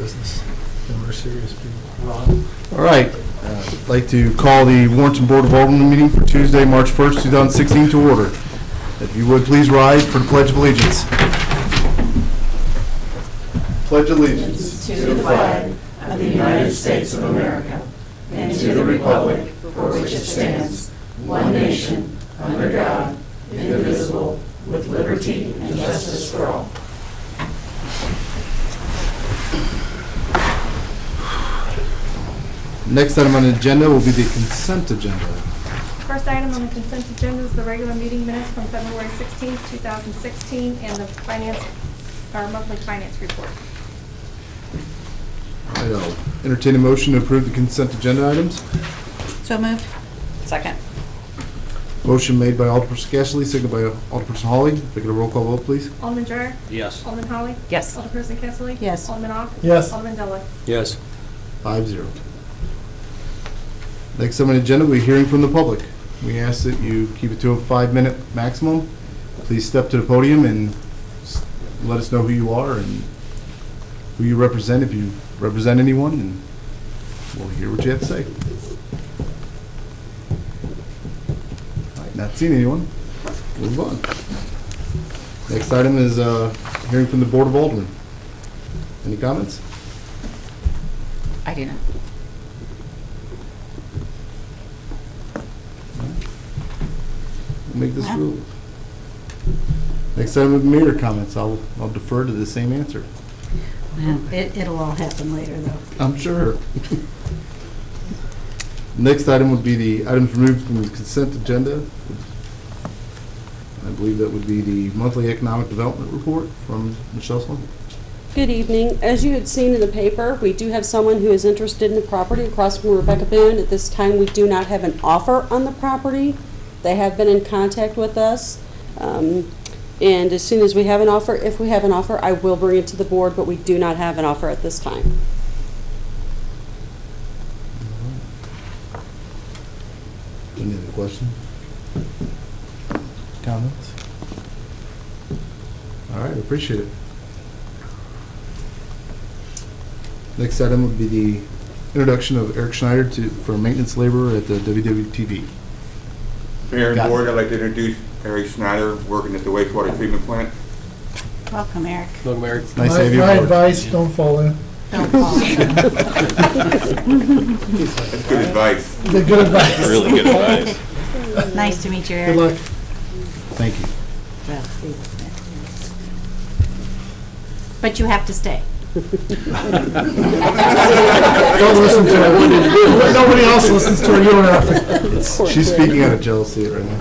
business. And we're serious people. All right. I'd like to call the Warrenton Board of Aldermen meeting for Tuesday, March 1st, 2016 to order. If you would please rise for the Pledge of Allegiance. Pledge allegiance to the flag of the United States of America and to the republic for which it stands, one nation, under God, indivisible, with liberty and justice for all. Next item on the agenda will be the consent agenda. First item on the consent agenda is the regular meeting minutes from February 16th, 2016, and the monthly finance report. I'll entertain a motion to approve the consent agenda items. So moved. Second. Motion made by Alderperson Casserly, seconded by Alderperson Hawley. If I get a roll call vote, please. Alderman Dreyer? Yes. Alderman Hawley? Yes. Alderperson Casserly? Yes. Alderman Ock? Yes. Alderman Della? Yes. 5-0. Next on the agenda, we're hearing from the public. We ask that you keep it to a 5-minute maximum. Please step to the podium and let us know who you are and who you represent, if you represent anyone, and we'll hear what you have to say. All right, not seeing anyone. Move on. Next item is hearing from the Board of Aldermen. Any comments? I didn't. We'll make this rule. Next item of mayor comments. I'll defer to the same answer. It'll all happen later, though. I'm sure. Next item would be the items removed from the consent agenda. I believe that would be the monthly economic development report from Michelle Sloan. Good evening. As you had seen in the paper, we do have someone who is interested in the property across from Rebecca Boone. At this time, we do not have an offer on the property. They have been in contact with us. And as soon as we have an offer, if we have an offer, I will bring it to the board, but we do not have an offer at this time. Any other questions? Comments? All right, appreciate it. Next item would be the introduction of Eric Schneider for maintenance laborer at the WWTV. Mayor and Board, I'd like to introduce Eric Schneider, working at the wastewater treatment plant. Welcome, Eric. Welcome, Eric. Nice to have you My aboard. advice, don't fall in. Don't fall. That's good advice. The good advice. Really good advice. Nice to meet you, Eric. Good luck. Thank you. But you have to stay. Don't listen to her. Nobody else listens to her. You don't have to. She's speaking out of jealousy right now.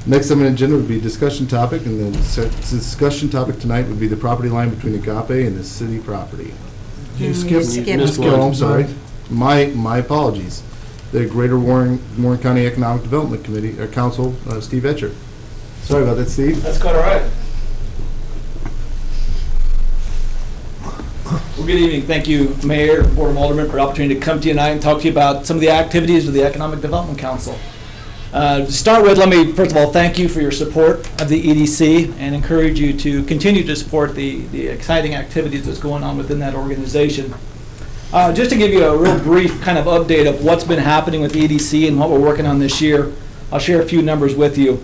Next on the agenda would be discussion topic, and the discussion topic tonight would be the property line between Agape and the city property. You skipped. Skip. Oh, I'm sorry. My apologies. The Greater Warren County Economic Development Committee, or Council, Steve Etcher. Sorry about that, Steve. That's quite all right. Well, good evening. Thank you, Mayor, Board of Aldermen, for the opportunity to come to you tonight and talk to you about some of the activities of the Economic Development Council. To start with, let me first of all thank you for your support of the EDC and encourage you to continue to support the exciting activities that's going on within that organization. Just to give you a real brief kind of update of what's been happening with EDC and what we're working on this year, I'll share a few numbers with you.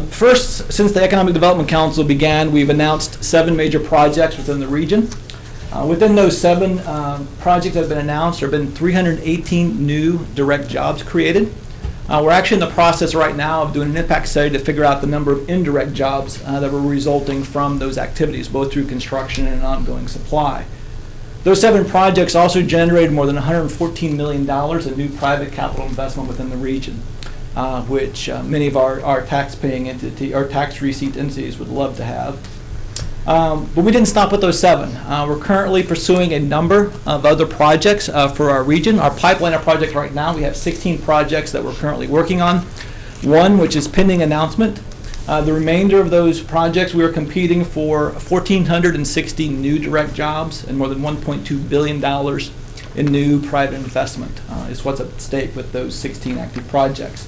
First, since the Economic Development Council began, we've announced 7 major projects within the region. Within those 7 projects that have been announced, there have been 318 new direct jobs created. We're actually in the process right now of doing an impact study to figure out the number of indirect jobs that were resulting from those activities, both through construction and ongoing supply. Those 7 projects also generated more than $114 million in new private capital investment within the region, which many of our tax-paying entity, our tax receipt entities would love to have. But we didn't stop with those 7. We're currently pursuing a number of other projects for our region. Our pipeline of projects right now, we have 16 projects that we're currently working on. 1 which is pending announcement. The remainder of those projects, we are competing for 1,460 new direct jobs and more than $1.2 billion in new private investment is what's at stake with those 16 active projects.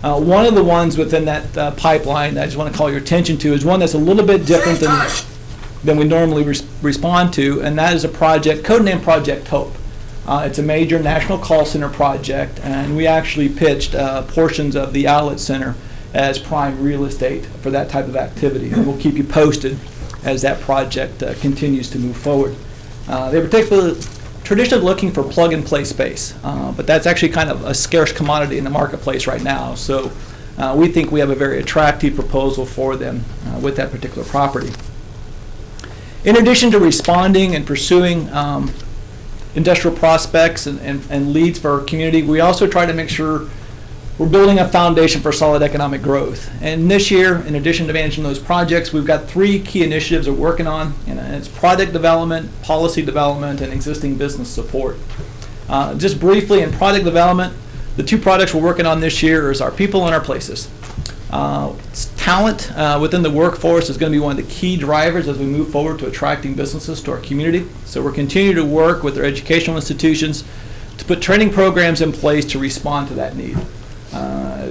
One of the ones within that pipeline that I just want to call your attention to is one that's a little bit different than than we normally respond to, and that is a project, codenamed Project Hope. It's a major national call center project, and we actually pitched portions of the outlet center as prime real estate for that type of activity. And we'll keep you posted as that project continues to move forward. They were traditionally looking for plug-and-play space, but that's actually kind of a scarce commodity in the marketplace right now. So we think we have a very attractive proposal for them with that particular property. In addition to responding and pursuing industrial prospects and leads for our community, we also try to make sure we're building a foundation for solid economic growth. And this year, in addition to managing those projects, we've got 3 key initiatives we're working on, and it's product development, policy development, and existing business support. Just briefly, in product development, the 2 products we're working on this year is our people and our places. Talent within the workforce is going to be one of the key drivers as we move forward to attracting businesses to our community. So we're continuing to work with our educational institutions to put training programs in place to respond to that need.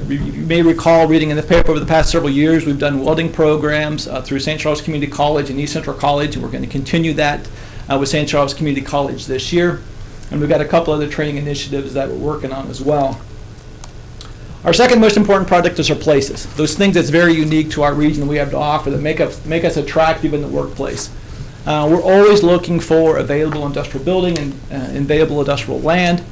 You may recall reading in the paper over the past several years, we've done welding programs through St. Charles Community College and East Central College, and we're going to continue that with St. Charles Community College this year. And we've got a couple other training initiatives that we're working on as well. Our second most important product is our places, those things that's very unique to our region we have to offer that make us attractive in the workplace. We're always looking for available industrial building and available industrial land.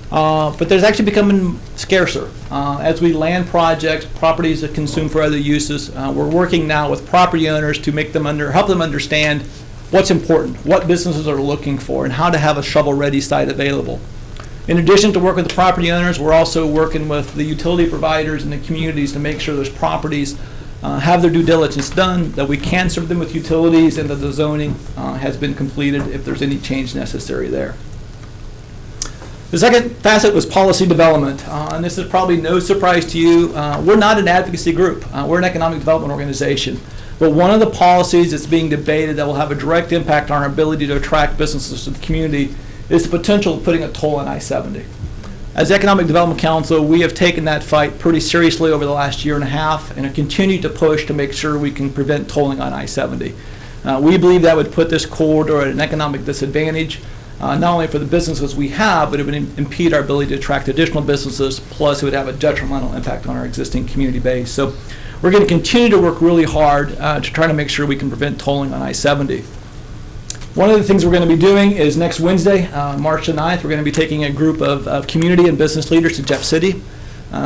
But there's actually becoming scarcer. As we land projects, properties that consume for other uses, we're working now with property owners to make them help them understand what's important, what businesses are looking for, and how to have a shovel-ready site available. In addition to working with the property owners, we're also working with the utility providers and the communities to make sure those properties have their due diligence done, that we can serve them with utilities, and that the zoning has been completed if there's any change necessary there. The second facet was policy development, and this is probably no surprise to you. We're not an advocacy group. We're an economic development organization. But one of the policies that's being debated that will have a direct impact on our ability to attract businesses to the community is the potential of putting a toll on I-70. As Economic Development Council, we have taken that fight pretty seriously over the last year and a half and have continued to push to make sure we can prevent tolling on I-70. We believe that would put this corridor at an economic disadvantage, not only for the businesses we have, but it would impede our ability to attract additional businesses, plus it would have a detrimental impact on our existing community base. So we're going to continue to work really hard to try to make sure we can prevent tolling on I-70. One of the things we're going to be doing is next Wednesday, March the 9th, we're going to be taking a group of community and business leaders to Jeff City.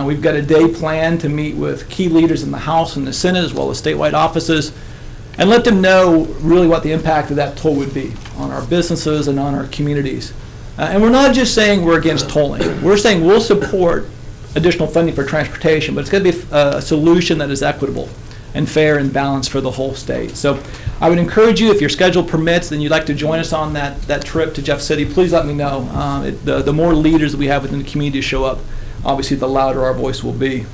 We've got a day planned to meet with key leaders in the House and the Senate, as well as statewide offices, and let them know really what the impact of that toll would be on our businesses and on our communities. And we're not just saying we're against tolling. We're saying we'll support additional funding for transportation, but it's going to be a solution that is equitable and fair and balanced for the whole state. So I would encourage you, if your schedule permits, then you'd like to join us on that trip to Jeff City, please let me know. The more leaders that we have within the community show up, obviously the louder our voice will be.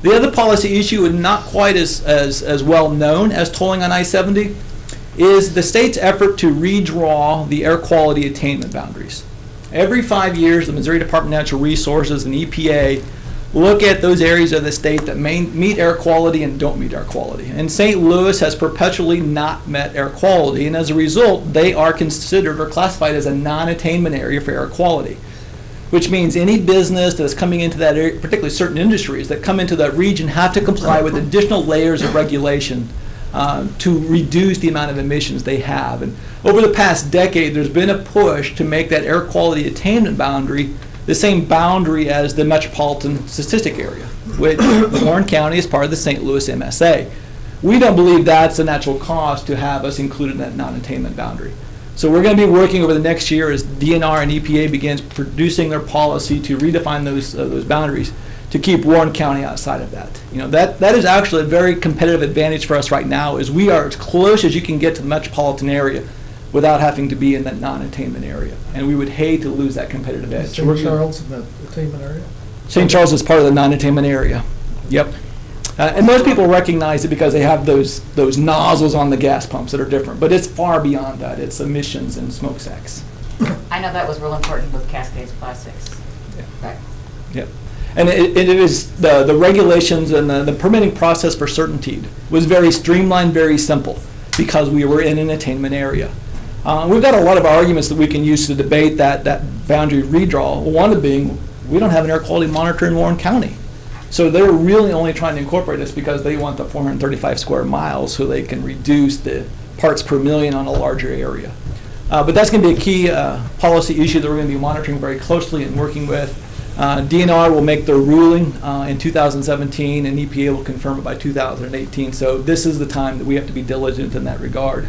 The other policy issue, and not quite as well known as tolling on I-70, is the state's effort to redraw the air quality attainment boundaries. Every 5 years, the Missouri Department of Natural Resources and EPA look at those areas of the state that meet air quality and don't meet air quality. And St. Louis has perpetually not met air quality, and as a result, they are considered or classified as a non-attainment area for air quality, which means any business that's coming into that area, particularly certain industries that come into that region, have to comply with additional layers of regulation to reduce the amount of emissions they have. And over the past decade, there's been a push to make that air quality attainment boundary the same boundary as the metropolitan statistic area, which Warren County is part of the St. Louis MSA. We don't believe that's a natural cause to have us included in that non-attainment boundary. So we're going to be working over the next year as DNR and EPA begins producing their policy to redefine those boundaries to keep Warren County outside of that. You know, that is actually a very competitive advantage for us right now, is we are as close as you can get to the metropolitan area without having to be in that non-attainment area. And we would hate to lose that competitive edge. St. Charles in that attainment area? St. Charles is part of the non-attainment area. Yep. And most people recognize it because they have those nozzles on the gas pumps that are different. But it's far beyond that. It's emissions and smokestacks. I know that was real important with Cascades Plastics. Yeah. Right. Yep. And it is the regulations and the permitting process for CertainTeed was very streamlined, very simple. because we were in an attainment area. We've got a lot of arguments that we can use to debate that boundary redraw. One of being, we don't have an air quality monitor in Warren County. So they're really only trying to incorporate this because they want the 435 square miles so they can reduce the parts per million on a larger area. But that's going to be a key policy issue that we're going to be monitoring very closely and working with. DNR will make their ruling in 2017, and EPA will confirm it by 2018. So this is the time that we have to be diligent in that regard.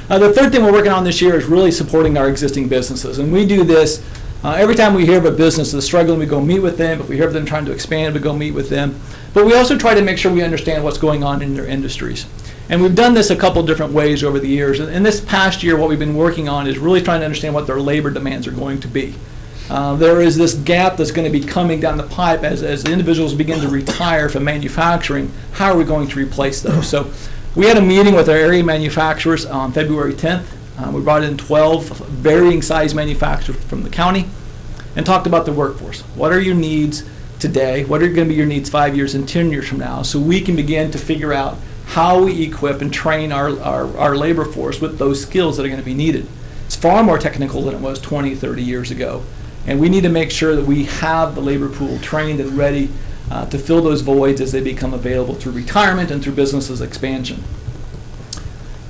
The third thing we're working on this year is really supporting our existing businesses. And we do this every time we hear of a business that's struggling, we go meet with them. If we hear of them trying to expand, we go meet with them. But we also try to make sure we understand what's going on in their industries. And we've done this a couple different ways over the years. And this past year, what we've been working on is really trying to understand what their labor demands are going to be. There is this gap that's going to be coming down the pipe as individuals begin to retire from manufacturing. How are we going to replace those? So we had a meeting with our area manufacturers on February 10th. We brought in 12 varying size manufacturers from the county and talked about the workforce. What are your needs today? What are going to be your needs 5 years and 10 years from now? So we can begin to figure out how we equip and train our labor force with those skills that are going to be needed. It's far more technical than it was 20, 30 years ago. And we need to make sure that we have the labor pool trained and ready to fill those voids as they become available through retirement and through businesses expansion.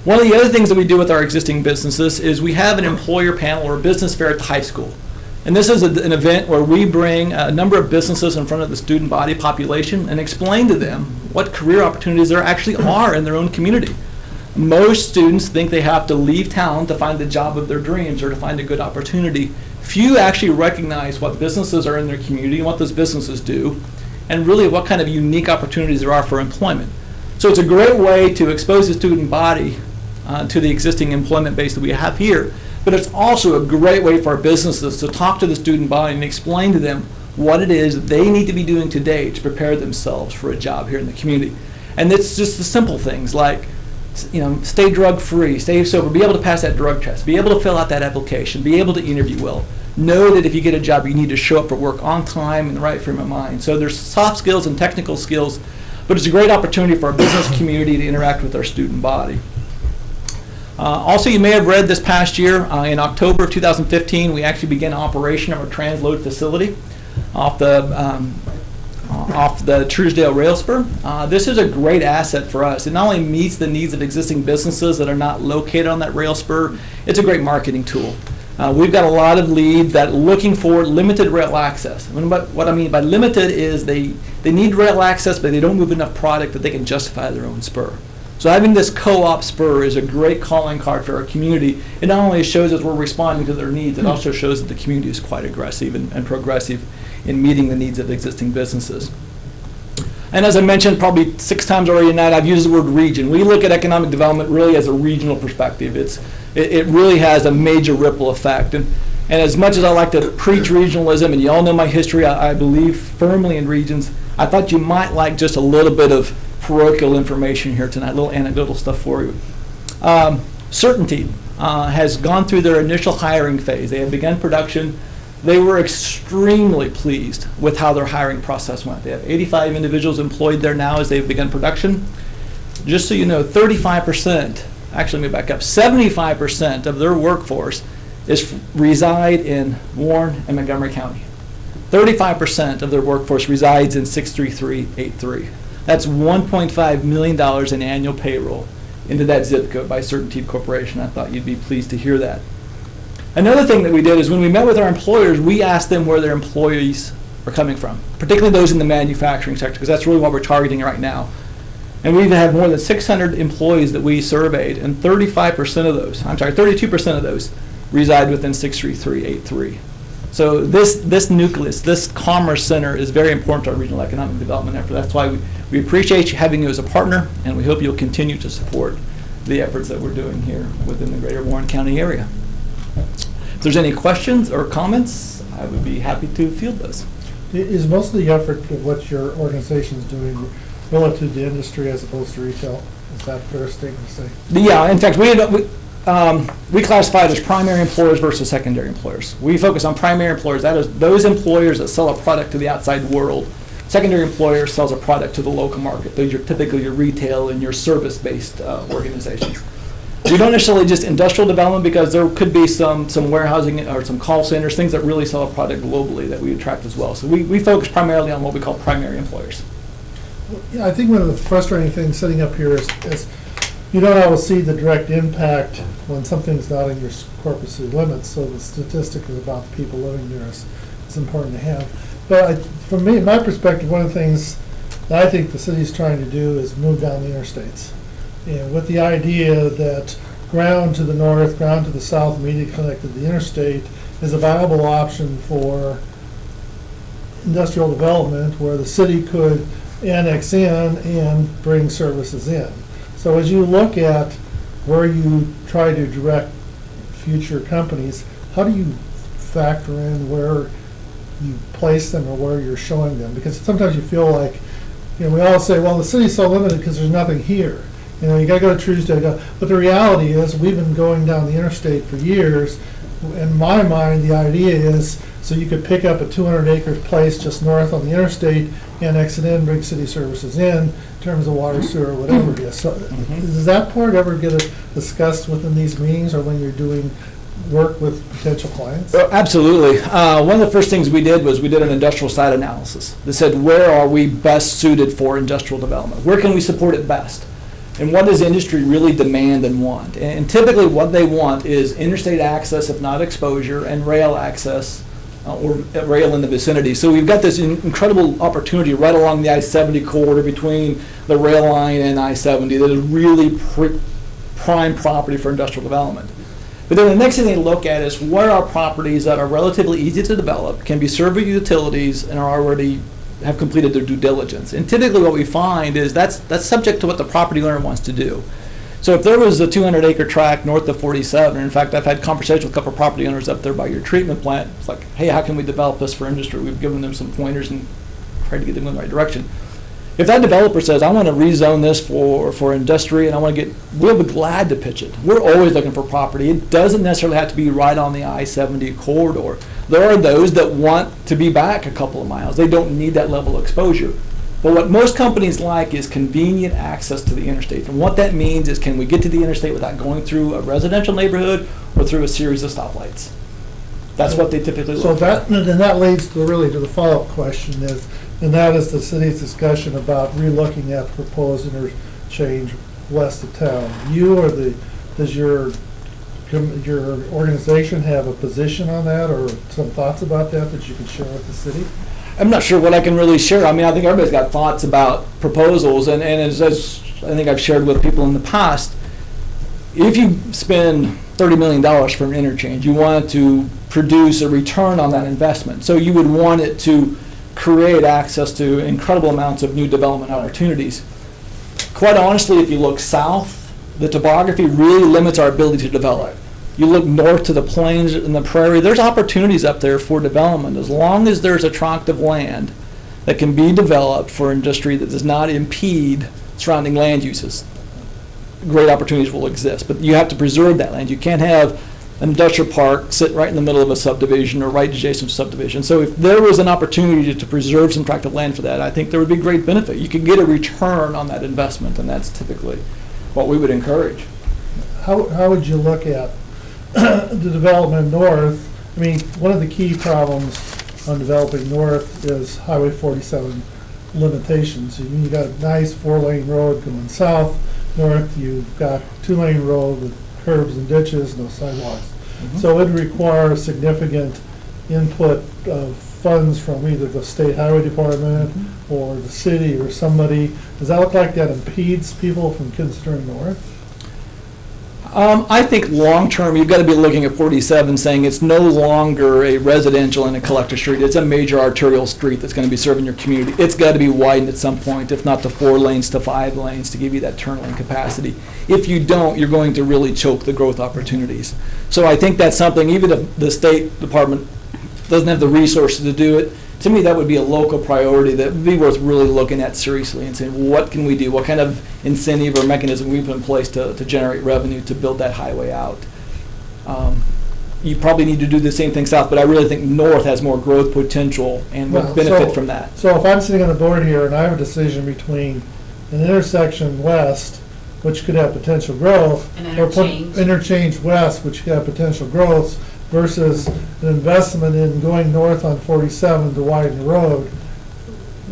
One of the other things that we do with our existing businesses is we have an employer panel or a business fair at the high school. And this is an event where we bring a number of businesses in front of the student body population and explain to them what career opportunities there actually are in their own community. Most students think they have to leave town to find the job of their dreams or to find a good opportunity. Few actually recognize what businesses are in their community and what those businesses do, and really what kind of unique opportunities there are for employment. So it's a great way to expose the student body to the existing employment base that we have here, but it's also a great way for our businesses to talk to the student body and explain to them what it is they need to be doing today to prepare themselves for a job here in the community. And it's just the simple things like, stay drug-free, stay sober, be able to pass that drug test, be able to fill out that application, be able to interview well. Know that if you get a job, you need to show up for work on time in the right frame of mind. So there's soft skills and technical skills, but it's a great opportunity for our business community to interact with our student body. Also, you may have read this past year, in October of 2015, we actually began operation of our transload facility off the Truesdale Rail Spur. This is a great asset for us. It not only meets the needs of existing businesses that are not located on that rail spur, it's a great marketing tool. We've got a lot of leads that are looking for limited rail access. What I mean by limited is they need rail access, but they don't move enough product that they can justify their own spur. So having this co-op spur is a great calling card for our community. It not only shows us we're responding to their needs, it also shows that the community is quite aggressive and progressive in meeting the needs of existing businesses. And as I mentioned probably 6 times already tonight, I've used the word region. We look at economic development really as a regional perspective. It really has a major ripple effect. And as much as I like to preach regionalism, and you all know my history, I believe firmly in regions, I thought you might like just a little bit of parochial information here tonight, a little anecdotal stuff for you. Certainty has gone through their initial hiring phase. They have begun production. They were extremely pleased with how their hiring process went. They have 85 individuals employed there now as they've begun production. Just so you know, 35%, actually let me back up, 75% of their workforce reside in Warren and Montgomery County. 35% of their workforce resides in 63383. That's $1.5 million in annual payroll into that zip code by Certainty Corporation. I thought you'd be pleased to hear that. Another thing that we did is when we met with our employers, we asked them where their employees are coming from, particularly those in the manufacturing sector, because that's really what we're targeting right now. And we have more than 600 employees that we surveyed, and 32% of those reside within 63383. So this nucleus, this commerce center is very important to our regional economic development effort. That's why we appreciate having you as a partner, and we hope you'll continue to support the efforts that we're doing here within the greater Warren County area. If there's any questions or comments, I would be happy to field those. Is most of the effort of what your organization is doing relative to industry as opposed to retail? Is that a fair statement to say? Yeah, in fact, we classify it as primary employers versus secondary employers. We focus on primary employers. That is those employers that sell a product to the outside world. Secondary employer sells a product to the local market. Those are typically your retail and your service-based organizations. We don't necessarily just industrial development, because there could be some warehousing or some call centers, things that really sell a product globally that we attract as well. So we focus primarily on what we call primary employers. Yeah, I think one of the frustrating things sitting up here is you don't always see the direct impact when something's not in your corporate city limits, so the statistic is about the people living there is important to have. But from me, my perspective, one of the things that I think the city's trying to do is move down the interstates. And with the idea that ground to the north, ground to the south, immediately connected to the interstate is a viable option for industrial development where the city could annex in and bring services in. So as you look at where you try to direct future companies, how do you factor in where you place them or where you're showing them? Because sometimes you feel like, we all say, well, the city's so limited because there's nothing here. You gotta go to Truesdale, but the reality is, we've been going down the interstate for years. In my mind, the idea is, so you could pick up a 200-acre place just north on the interstate, annex it in, bring city services in terms of water, sewer, whatever it is. So does that part ever get discussed within these meetings, or when you're doing work with potential clients? Absolutely. One of the first things we did was we did an industrial site analysis that said, where are we best suited for industrial development? Where can we support it best? And what does industry really demand and want? And typically what they want is interstate access, if not exposure, and rail access, or rail in the vicinity. So we've got this incredible opportunity right along the I-70 corridor between the rail line and I-70 that is really prime property for industrial development. But then the next thing they look at is where are properties that are relatively easy to develop, can be served with utilities, and are already have completed their due diligence. And typically what we find is that's subject to what the property owner wants to do. So if there was a 200-acre tract north of 47, in fact, I've had conversations with a couple of property owners up there by your treatment plant. It's like, hey, how can we develop this for industry? We've given them some pointers and tried to get them in the right direction. If that developer says, I want to rezone this for industry and I want to we'll be glad to pitch it. We're always looking for property. It doesn't necessarily have to be right on the I-70 corridor. There are those that want to be back a couple of miles. They don't need that level of exposure. But what most companies like is convenient access to the interstate. And what that means is, can we get to the interstate without going through a residential neighborhood or through a series of stoplights? That's what they typically look for. So that leads to the follow-up question and that is the city's discussion about relooking at proposed interchange west of town. Does your organization have a position on that, or some thoughts about that you can share with the city? I'm not sure what I can really share. I mean, I think everybody's got thoughts about proposals, and as I think I've shared with people in the past, if you spend $30 million for an interchange, you want to produce a return on that investment. So you would want it to create access to incredible amounts of new development opportunities. Quite honestly, if you look south, the topography really limits our ability to develop. You look north to the plains and the prairie, there's opportunities up there for development as long as there's a tract of land that can be developed for industry that does not impede surrounding land uses. Great opportunities will exist, but you have to preserve that land. You can't have an industrial park sit right in the middle of a subdivision or right adjacent to subdivision. So if there was an opportunity to preserve some tract of land for that, I think there would be great benefit. You could get a return on that investment, and that's typically what we would encourage. How would you look at the development north? I mean, one of the key problems on developing north is Highway 47 limitations. You got a nice 4-lane road going south. North, you've got 2-lane road with curbs and ditches, no sidewalks. Mm-hmm. So it would require significant input of funds from either the state highway department or the city or somebody. Does that look like that impedes people from considering north? I think long-term, you've got to be looking at 47 saying it's no longer a residential and a collector street. It's a major arterial street that's going to be serving your community. It's got to be widened at some point, if not to 4 lanes to 5 lanes to give you that turn lane capacity. If you don't, you're going to really choke the growth opportunities. So I think that's something, even if the State Department doesn't have the resources to do it, to me that would be a local priority that would be worth really looking at seriously and saying, what can we do? What kind of incentive or mechanism we put in place to generate revenue to build that highway out? you probably need to do the same thing south, but I really think north has more growth potential and Well, would benefit so- from that. So if I'm sitting on the board here and I have a decision between an intersection west, which could have potential growth, An or put interchange. interchange west, which could have potential growth, versus an investment in going north on 47 to widen the road,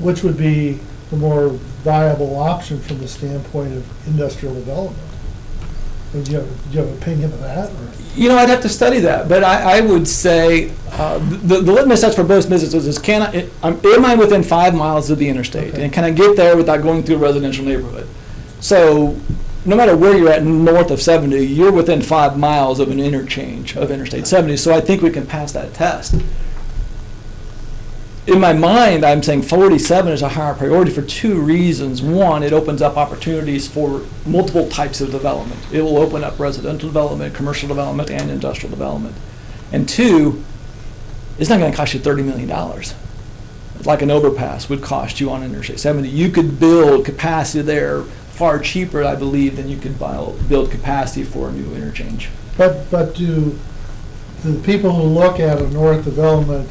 which would be the more viable option from the standpoint of industrial development? Do you have an opinion of that? Or? You know, I'd have to study that, but I would say the litmus test for both businesses is am I within 5 miles of the interstate? Okay. And can I get there without going through a residential neighborhood? So no matter where you're at north of 70, you're within 5 miles of an interchange of Interstate 70, so I think we can pass that test. In my mind, I'm saying 47 is a higher priority for 2 reasons. One, it opens up opportunities for multiple types of development. It will open up residential development, commercial development, and industrial development. And 2, it's not going to cost you $30 million. Like an overpass would cost you on Interstate 70. You could build capacity there far cheaper, I believe, than you could build capacity for a new interchange. But do the people who look at a north development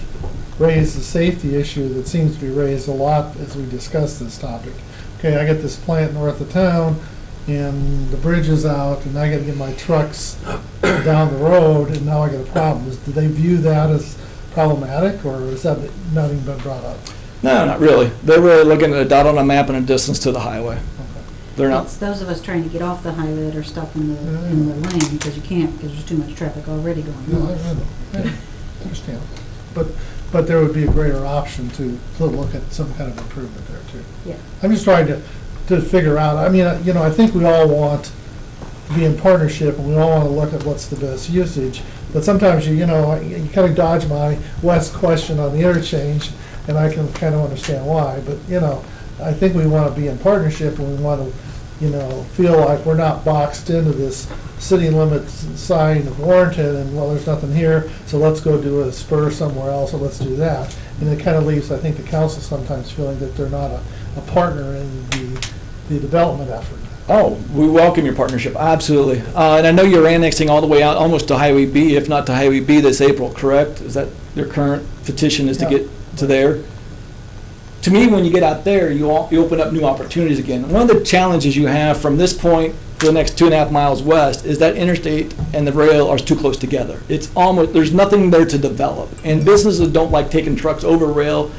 raise the safety issue that seems to be raised a lot as we discuss this topic? Okay, I got this plant north of town, and the bridge is out, and I gotta get my trucks down the road, and now I got a problem. Do they view that as problematic, or is that not even been brought up? No, not really. They're really looking at a dot on a map and a distance to the highway. They're not. It's those of us trying to get off the highway that are stuck in the lane because you can't, because there's too much traffic already going No, north. I understand. But there would be a greater option to look at some kind of improvement there too. Yeah. I'm just trying to figure out, I mean, you know, I think we all want to be in partnership and we all want to look at what's the best usage. But sometimes you kind of dodge my west question on the interchange, and I can kind of understand why. But, you know, I think we want to be in partnership and we want to, you know, feel like we're not boxed into this city limits sign of Warrenton and, well, there's nothing here, so let's go do a spur somewhere else, or let's do that. And it kind of leaves, I think, the council sometimes feeling that they're not a partner in the development effort. Oh, we welcome your partnership, absolutely. And I know you're annexing all the way out almost to Highway B, if not to Highway B this April, correct? Is that your current petition is to Yeah. get to there? To me, when you get out there, you open up new opportunities again. One of the challenges you have from this point to the next 2.5 miles west is that interstate and the rail are too close together. It's almost, there's nothing there to develop. And businesses don't like taking trucks over rail.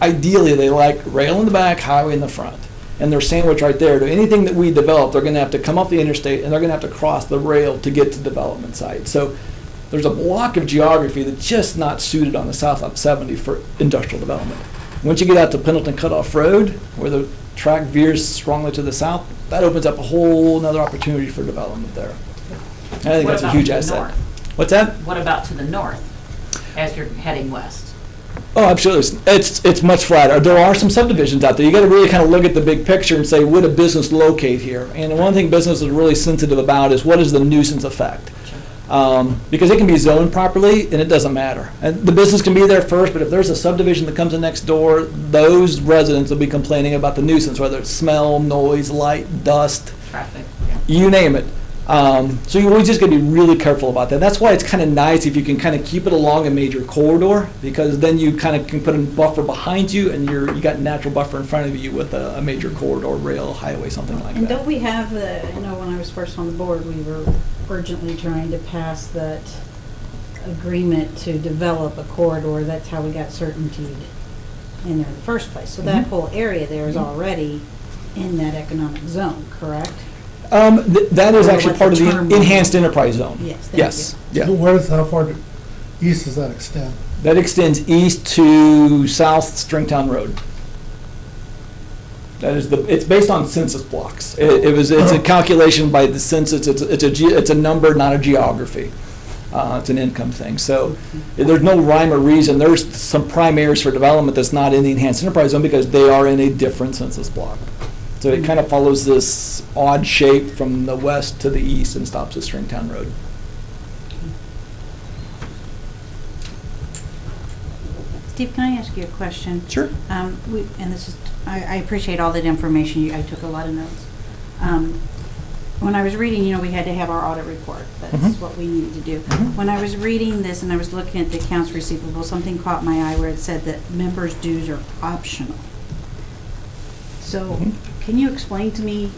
Ideally, they like rail in the back, highway in the front. And they're sandwiched right there. To anything that we develop, they're going to have to come off the interstate and they're going to have to cross the rail to get to development sites. So there's a block of geography that's just not suited on the south of 70 for industrial development. Once you get out to Pendleton Cutoff Road, where the track veers strongly to the south, that opens up a whole nother opportunity for development there. I think What that's a about huge to the asset. north? What's that? What about to the north, as you're heading west? Oh, absolutely. It's much flatter. There are some subdivisions out there. You got to really kind of look at the big picture and say, would a business locate here? And one thing business is really sensitive about is what is the nuisance effect? Because it can be zoned properly and it doesn't matter. And the business can be there first, but if there's a subdivision that comes in next door, those residents will be complaining about the nuisance, whether it's smell, noise, light, dust, Traffic. you name it. So you always just got to be really careful about that. That's why it's kind of nice if you can kind of keep it along a major corridor, because then you kind of can put a buffer behind you and you got natural buffer in front of you with a major corridor, rail, highway, something like And that. don't we have when I was first on the board, we were urgently trying to pass that agreement to develop a corridor. That's how we got certainty in there in the first place. So that whole area there is already in that economic zone, correct? That is Or actually what part of the the term enhanced enterprise zone. Yes, thank Yes, yeah. How far east does that extend? That extends east to South Stringtown Road. That is it's based on census blocks. It's a calculation by the census. It's a number, not a geography. It's an income thing. So there's no rhyme or reason. There's some prime areas for development that's not in the enhanced enterprise zone because they are in a different census block. So it kind of follows this odd shape from the west to the east and stops at Stringtown Road. Steve, can I ask you a question? Sure. And this is, I appreciate all that information. I took a lot of notes. when I was reading, you know, we had to have our audit report. That's Mhm. what we needed to do. Mhm. When I was reading this and I was looking at the accounts receivable, something caught my eye where it said that members' dues are optional. So, Mhm. can you explain to me,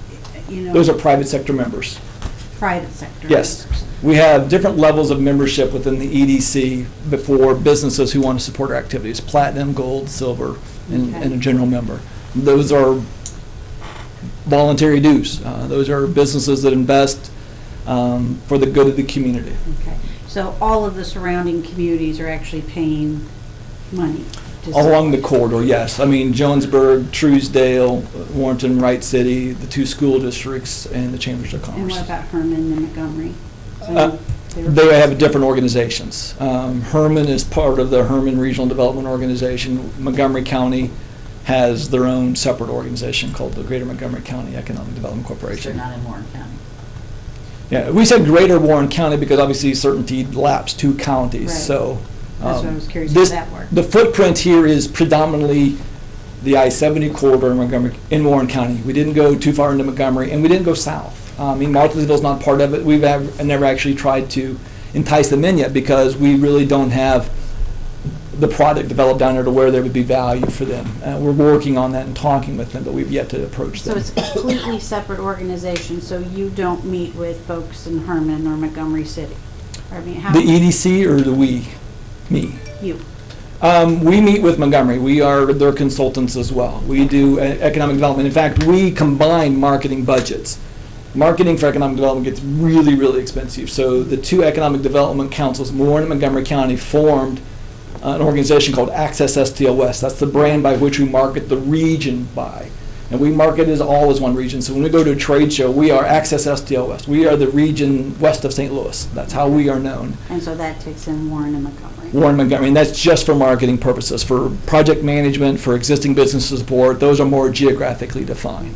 you know? Those are private sector members. Private sector. Yes. members. We have different levels of membership within the EDC for businesses who want to support our activities, platinum, gold, silver, and Okay. a general member. Those are voluntary dues. Those are businesses that invest for the good of the community. Okay, so all of the surrounding communities are actually paying money? to All along the support. corridor, yes. I mean, Jonesburg, Truesdale, Warrenton, Wright City, the 2 school districts, and the Chambers of And Commerce. what about Herman and Montgomery? They have different organizations. Herman is part of the Herman Regional Development Organization. Montgomery County has their own separate organization called the Greater Montgomery County Economic Development They're Corporation. not in Warren County. Yeah, we said Greater Warren County because obviously certainty laps 2 counties, Right. so. That's what I was curious this- how that worked. The footprint here is predominantly the I-70 corridor in Montgomery, in Warren County. We didn't go too far into Montgomery, and we didn't go south. I mean, Martinsville's not part of it. We've never actually tried to entice them in yet because we really don't have the product developed down there to where there would be value for them. We're working on that and talking with them, but we've yet to approach So them. it's a completely separate organization, so you don't meet with folks in Herman or Montgomery City? I mean, how? The EDC or the we? Me? You. We meet with Montgomery. We are their consultants as well. We do economic development. In fact, we combine marketing budgets. Marketing for economic development gets really, really expensive. So the 2 economic development councils, Warren and Montgomery County, formed an organization called Access STL West. That's the brand by which we market the region by. And we market it all as one region. So when we go to a trade show, we are Access STL West. We are the region west of St. Louis. That's how we are known. And so that takes in Warren and Montgomery? Warren Montgomery, and that's just for marketing purposes. For project management, for existing business support, those are more geographically defined.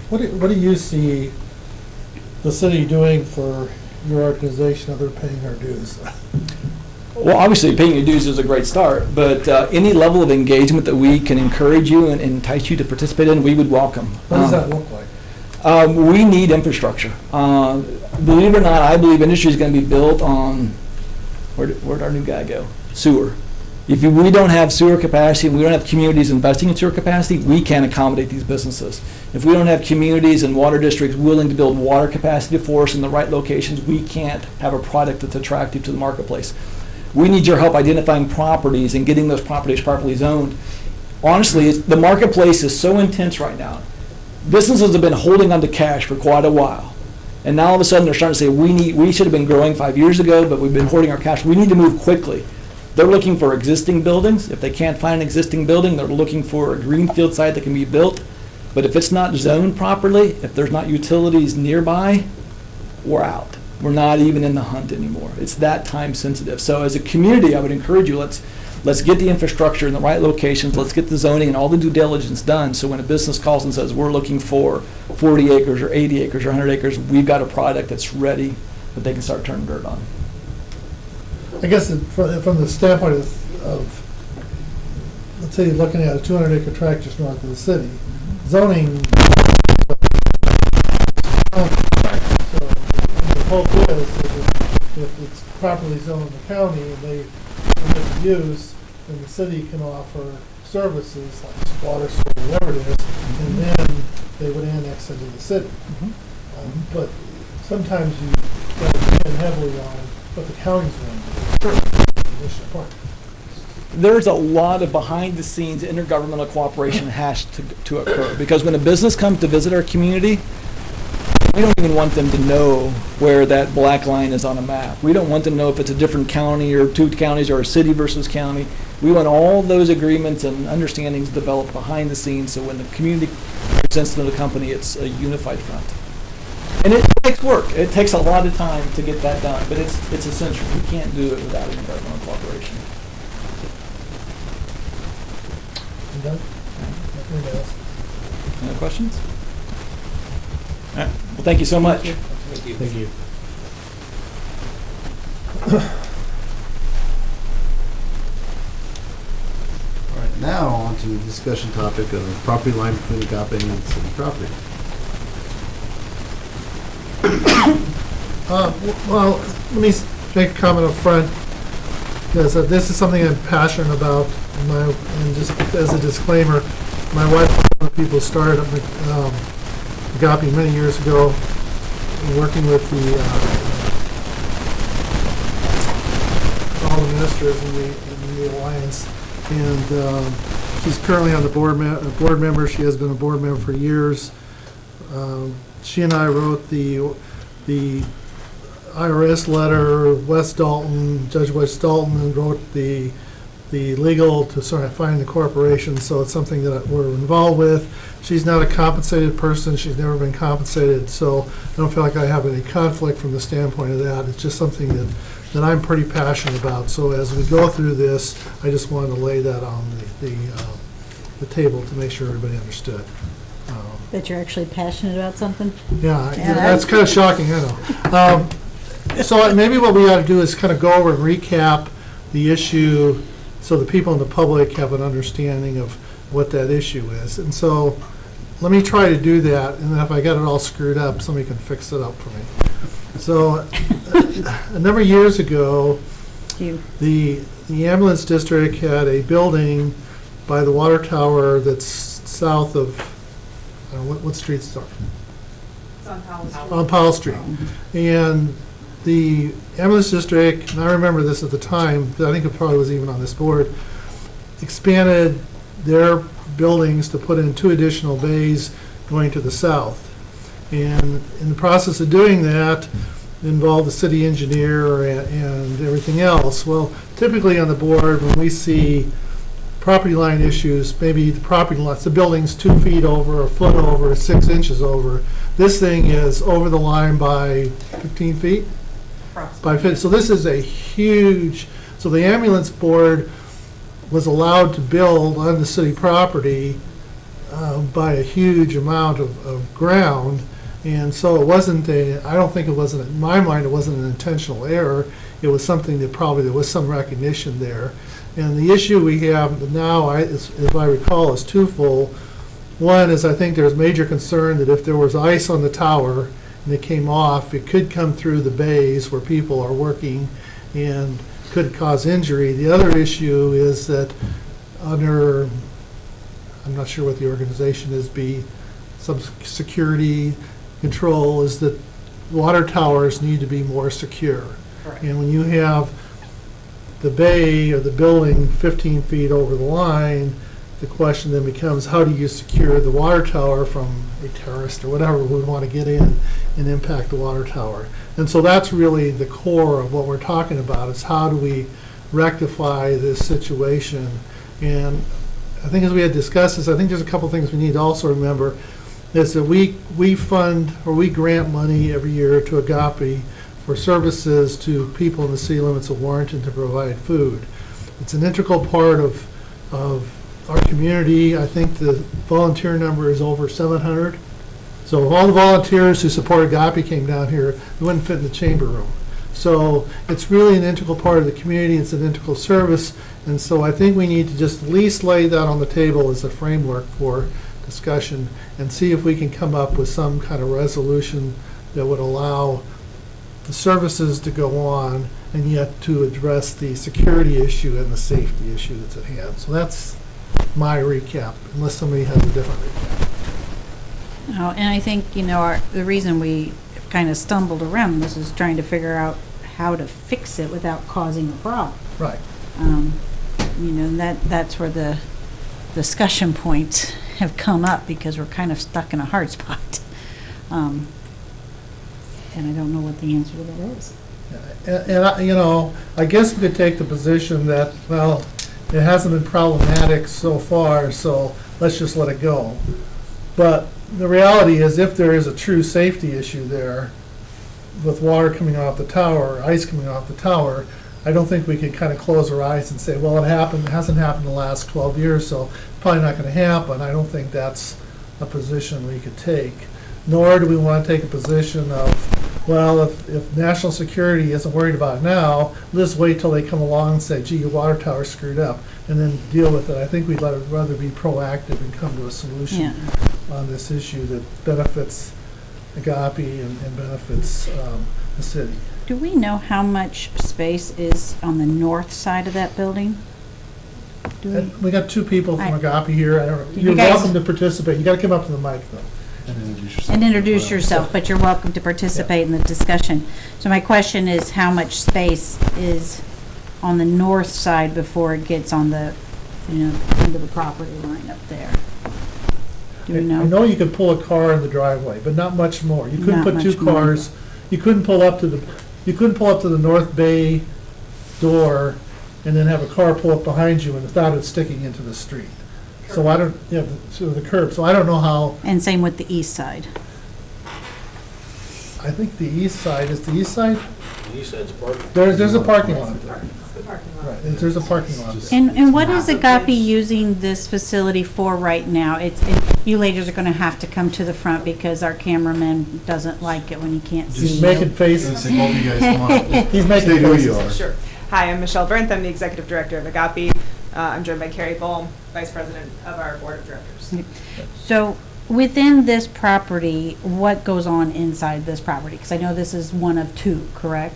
What do you see the city doing for your organization other than paying our dues? Well, obviously, paying your dues is a great start, but any level of engagement that we can encourage you and entice you to participate in, we would welcome. What does that look like? We need infrastructure. Believe it or not, I believe industry is going to be built on, where'd our new guy go? Sewer. If we don't have sewer capacity, and we don't have communities investing in sewer capacity, we can't accommodate these businesses. If we don't have communities and water districts willing to build water capacity for us in the right locations, we can't have a product that's attractive to the marketplace. We need your help identifying properties and getting those properties properly zoned. Honestly, the marketplace is so intense right now. Businesses have been holding onto cash for quite a while. And now all of a sudden they're starting to say, we should have been growing 5 years ago, but we've been hoarding our cash. We need to move quickly. They're looking for existing buildings. If they can't find an existing building, they're looking for a greenfield site that can be built. But if it's not zoned properly, if there's not utilities nearby, we're out. We're not even in the hunt anymore. It's that time sensitive. So as a community, I would encourage you, let's get the infrastructure in the right locations. Let's get the zoning and all the due diligence done. So when a business calls and says, we're looking for 40 acres or 80 acres or 100 acres, we've got a product that's ready that they can start turning dirt on. I guess from the standpoint of, let's say you're looking at a 200-acre tract just north of the city, zoning. So the hope is if it's properly zoned in the county and they permit use, then the city can offer services like water, sewer, whatever it is, and then they would annex into the city. But sometimes you got to depend heavily on what the county's going to do. There's a lot of behind-the-scenes intergovernmental cooperation has to occur, because when a business comes to visit our community, we don't even want them to know where that black line is on a map. We don't want them to know if it's a different county or 2 counties or a city versus county. We want all those agreements and understandings developed behind the scenes, so when the community presents to the company, it's a unified front. And it takes work. It takes a lot of time to get that done, but it's essential. We can't do it without intergovernmental cooperation. You done? Nothing else? Any other questions? All right. Well, thank you so much. Thank you. All right, now on to the discussion topic of property line between Agape and city property. Well, let me make a comment up front, because this is something I'm passionate about, and just as a disclaimer, my wife was one of the people who started Agape many years ago, working with all the ministers in the Alliance, and she's currently on the board member. She has been a board member for years. She and I wrote the IRS letter. Judge West Dalton wrote the legal to sort of find the corporation, so it's something that we're involved with. She's not a compensated person. She's never been compensated, so I don't feel like I have any conflict from the standpoint of that. It's just something that I'm pretty passionate about. So as we go through this, I just wanted to lay that on the table to make sure everybody understood. That you're actually passionate about something? Yeah, that's kind of shocking, I know. So maybe what we ought to do is kind of go over and recap the issue so the people in the public have an understanding of what that issue is. And so let me try to do that, and then if I got it all screwed up, somebody can fix it up for me. So a number of years ago, the ambulance district had a building by the water tower that's south of, I don't know, what street's it? It's on Powell Street. On Powell Street. And the ambulance district, and I remember this at the time, I think it probably was even on this board, expanded their buildings to put in 2 additional bays going to the south. And in the process of doing that, involved the city engineer and everything else. Well, typically on the board, when we see property line issues, maybe the property lots, the building's 2 feet over, a foot over, 6 inches over. This thing is over the line by 15 feet? By 50. So this is a huge, so the ambulance board was allowed to build on the city property by a huge amount of ground. And so it wasn't I don't think it wasn't, in my mind, it wasn't an intentional error. It was something that probably there was some recognition there. And the issue we have now, if I recall, is twofold. One is I think there's major concern that if there was ice on the tower and it came off, it could come through the bays where people are working and could cause injury. The other issue is that under, I'm not sure what the organization is, some security control, is that water towers need to be more secure. Correct. And when you have the bay or the building 15 feet over the line, the question then becomes, how do you secure the water tower from a terrorist or whatever would want to get in and impact the water tower? And so that's really the core of what we're talking about, is how do we rectify this situation. And I think as we had discussed this, I think there's a couple things we need to also remember, is that we fund or we grant money every year to Agape for services to people in the city limits of Warrenton to provide food. It's an integral part of our community. I think the volunteer number is over 700. So if all the volunteers who support Agape came down here, they wouldn't fit in the chamber room. So it's really an integral part of the community. It's an integral service. And so I think we need to just at least lay that on the table as a framework for discussion and see if we can come up with some kind of resolution that would allow the services to go on and yet to address the security issue and the safety issue that's at hand. So that's my recap, unless somebody has a different recap. Oh, and I think, the reason we kind of stumbled around this is trying to figure out how to fix it without causing a problem. Right. That's where the discussion points have come up, because we're kind of stuck in a hard spot. And I don't know what the answer to that is. And I guess we could take the position that, well, it hasn't been problematic so far, so let's just let it go. But the reality is, if there is a true safety issue there with water coming off the tower, ice coming off the tower, I don't think we could kind of close our eyes and say, well, it hasn't happened in the last 12 years, so it's probably not going to happen. I don't think that's a position we could take. Nor do we want to take a position of, well, if national security isn't worried about it now, let's wait till they come along and say, gee, your water tower's screwed up, and then deal with it. I think we'd rather be proactive and come to a solution on this issue that benefits Agape and benefits the city. Do we know how much space is on the north side of that building? Do we? And we got two people from I- Agape here. I don't know. You You're guys- welcome to participate. You gotta come up to the mic though. And introduce yourself, but you're welcome to participate in the discussion. So my question is, how much space is on the north side before it gets on the, into the property line up there? Do we I know? know you could pull a car in the driveway, but not much more. You couldn't Not put two much more. cars. You couldn't pull up to the North Bay door and then have a car pull up behind you and without it sticking into the street. So I don't, to the curb. So I don't know how, And same with the east side. I think the east side, is the east side? He said it's parking. There's a parking lot there. Right, there's a parking lot there. And what is Agape using this facility for right now? You ladies are gonna have to come to the front because our cameraman doesn't like it when he can't see He's you. making faces. Both of you guys come on. He's making State who you faces. are. Sure. Hi, I'm Michelle Bernth. I'm the Executive Director of Agape. I'm joined by Carrie Bohm, Vice President of our Board of Directors. So within this property, what goes on inside this property? Because I know this is one of two, correct?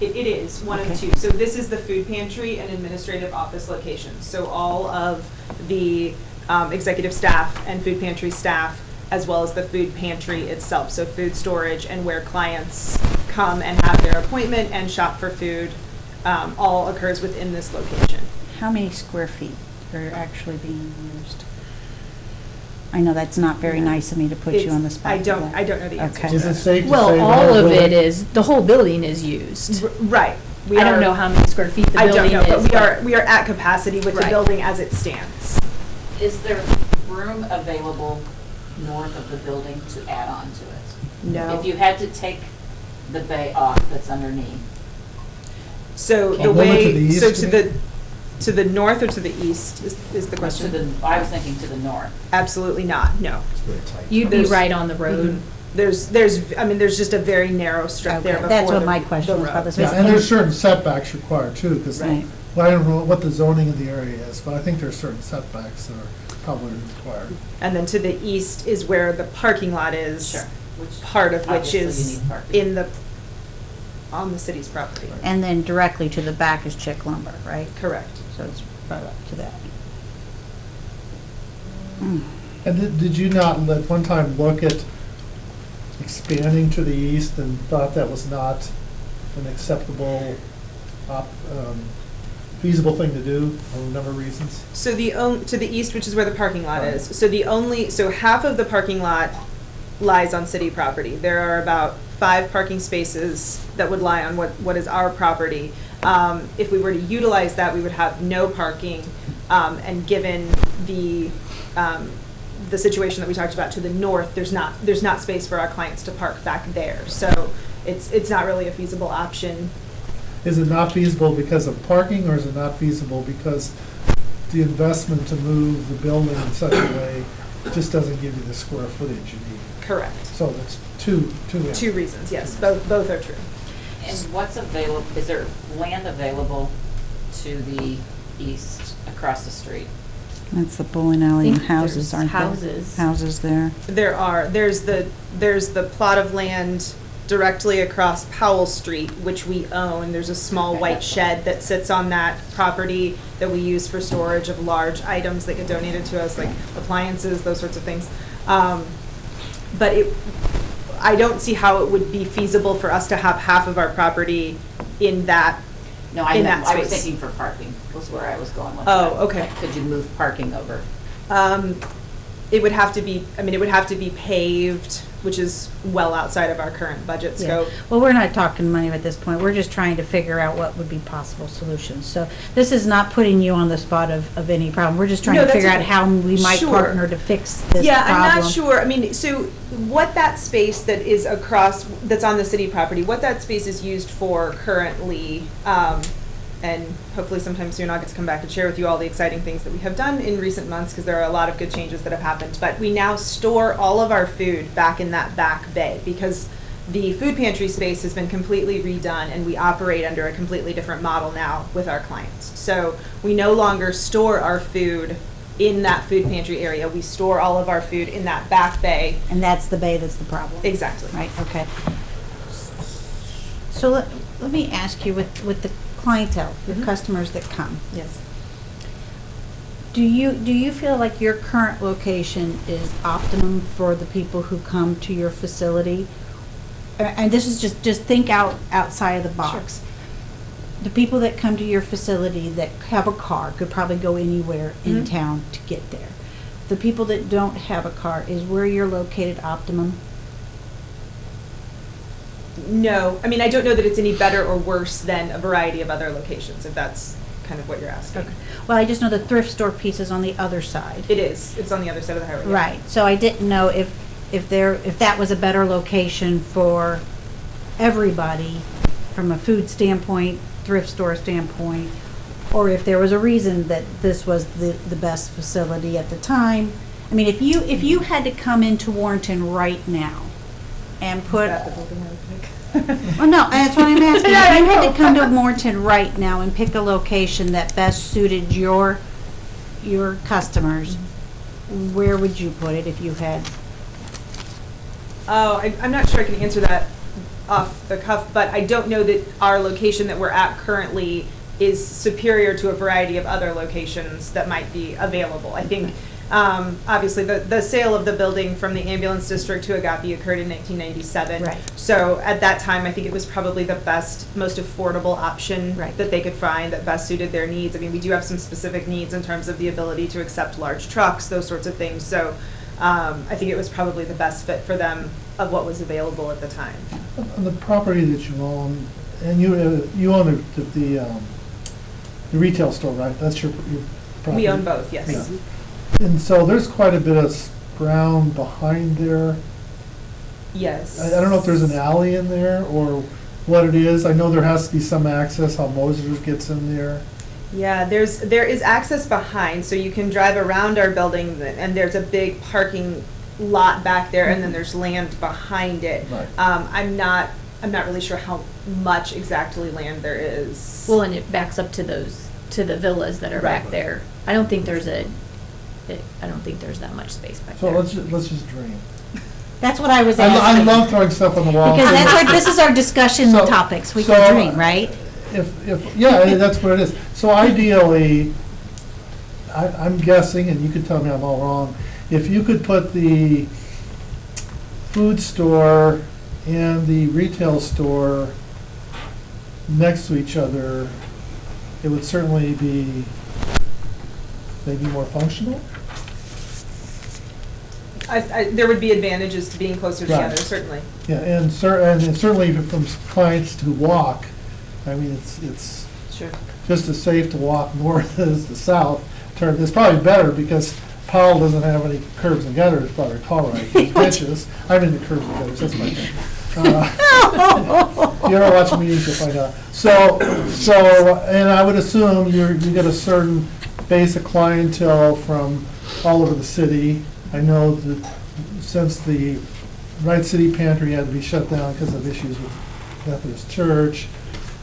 It is one Okay. of two. So this is the food pantry and administrative office locations. So all of the executive staff and food pantry staff, as well as the food pantry itself. So food storage and where clients come and have their appointment and shop for food, all occurs within this location. How many square feet are actually being used? I know that's not very nice of me to put you on the spot. I for don't that. know the answer Okay. to Is it that. safe to say? Well, the all whole of it building- is, the whole building is used. Right. We I don't are- know how many square feet the I building don't know, is. but we are at capacity with the Right. building as it stands. Is there room available north of the building to add on to it? No. If you had to take the bay off that's underneath, So Can the you move it way, to the east, so you to the north or to the east is the to question? the, I was thinking to the north. Absolutely not, no. You'd be There's- right on the road. There's just a very narrow strip there Okay, before that's what the- my question the was about road. this. Yeah, and there's certain setbacks required too, because, Right. well, I don't know what the zoning of the area is, but I think there's certain setbacks that are probably required. And then to the east is where the parking lot is. Sure. Which Part of which obviously you is need parking. on the city's property. And then directly to the back is Chick Lumber, right? Correct. So it's right up to that. And did you not at one time look at expanding to the east and thought that was not an acceptable, feasible thing to do for a number of reasons? So to the east, which is where the parking lot is, so half of the parking lot lies on city property. There are about 5 parking spaces that would lie on what is our property. If we were to utilize that, we would have no parking, and given the situation that we talked about to the north, there's not space for our clients to park back there. So it's not really a feasible option. Is it not feasible because of parking, or is it not feasible because the investment to move the building in such a way just doesn't give you the square footage you need? Correct. So that's two. Two reasons, yes, both are true. And what's available, is there land available to the east across the street? That's the bowling alley and think houses, there's aren't there? houses. Houses there. There's the plot of land directly across Powell Street, which we own. There's a small white shed that sits on that property that we use for storage of large items that get donated to us, like appliances, those sorts of things. But I don't see how it would be feasible for us to have half of our property in that. No, In that I was space. thinking for parking, was where I was going with Oh, that. okay. Could you move parking over? It would have to be paved, which is well outside of our current budget Yeah. scope. Well, we're not talking money at this point. We're just trying to figure out what would be possible solutions. So this is not putting you on the spot of any problem. We're just trying No, to that's figure out okay. how we might Sure. partner to fix this problem. Yeah, I'm not sure. I mean, so what that space that is that's on the city property, what that space is used for currently, and hopefully sometime soon I'll get to come back and share with you all the exciting things that we have done in recent months, because there are a lot of good changes that have happened. But we now store all of our food back in that back bay, because the food pantry space has been completely redone, and we operate under a completely different model now with our clients. So we no longer store our food in that food pantry area. We store all of our food in that back bay. And that's the bay that's the problem? Exactly. Right, okay. So let me ask you, with the clientele, your customers that come, Yes. do you feel like your current location is optimum for the people who come to your facility? And this is just think outside of the box. The people that come to your facility that have a car could probably go anywhere in town to get there. The people that don't have a car, is where you're located optimum? No, I mean, I don't know that it's any better or worse than a variety of other locations, if that's kind of what you're asking. Well, I just know the thrift store piece is on the other side. It is. It's on the other side of the highway. yeah. Right, so I didn't know if that was a better location for everybody from a food standpoint, thrift store standpoint, or if there was a reason that this was the best facility at the time. I mean, if you had to come into Warrenton right now and put, Is that the building I would pick? well, no, that's what I'm asking. Yeah, I If you had know. to come to Warrenton right now and pick a location that best suited your customers, where would you put it if you had? Oh, I'm not sure I can answer that off the cuff, but I don't know that our location that we're at currently is superior to a variety of other locations that might be available. I think, obviously, the sale of the building from the ambulance district to Agape occurred in 1997. Right. So at that time, I think it was probably the best, most affordable option Right. that they could find that best suited their needs. I mean, we do have some specific needs in terms of the ability to accept large trucks, those sorts of things. So I think it was probably the best fit for them of what was available at the time. On the property that you own, and you own the retail store, right? That's your property? We own both, yes. Yeah. And so there's quite a bit of ground behind there. Yes. I don't know if there's an alley in there or what it is. I know there has to be some access, how Moses gets in there. Yeah, there is access behind, so you can drive around our building, and there's a big parking lot back there, and then there's land behind it. Right. I'm not really sure how much exactly land there is. Well, and it backs up to the villas that are back Right. there. I don't think there's that much space back So there. let's just dream. That's what I was I asking. love throwing stuff on the wall. Because this is our discussion So- topics. We so, can dream, right? Yeah, that's what it is. So ideally, I'm guessing, and you could tell me I'm all wrong, if you could put the food store and the retail store next to each other, it would certainly be maybe more functional. There would be advantages to being closer Right. together, certainly. Yeah, and certainly from clients to walk, I mean, it's Sure. just as safe to walk north as the south. It's probably better because Powell doesn't have any curbs and gutters, if I recall right. There's ditches. I'm into curbs and gutters, that's my thing. If you ever watch meetings, you'll find out. So, and I would assume you get a certain base of clientele from all over the city. I know that since the Wright City Pantry had to be shut down because of issues with Methodist Church,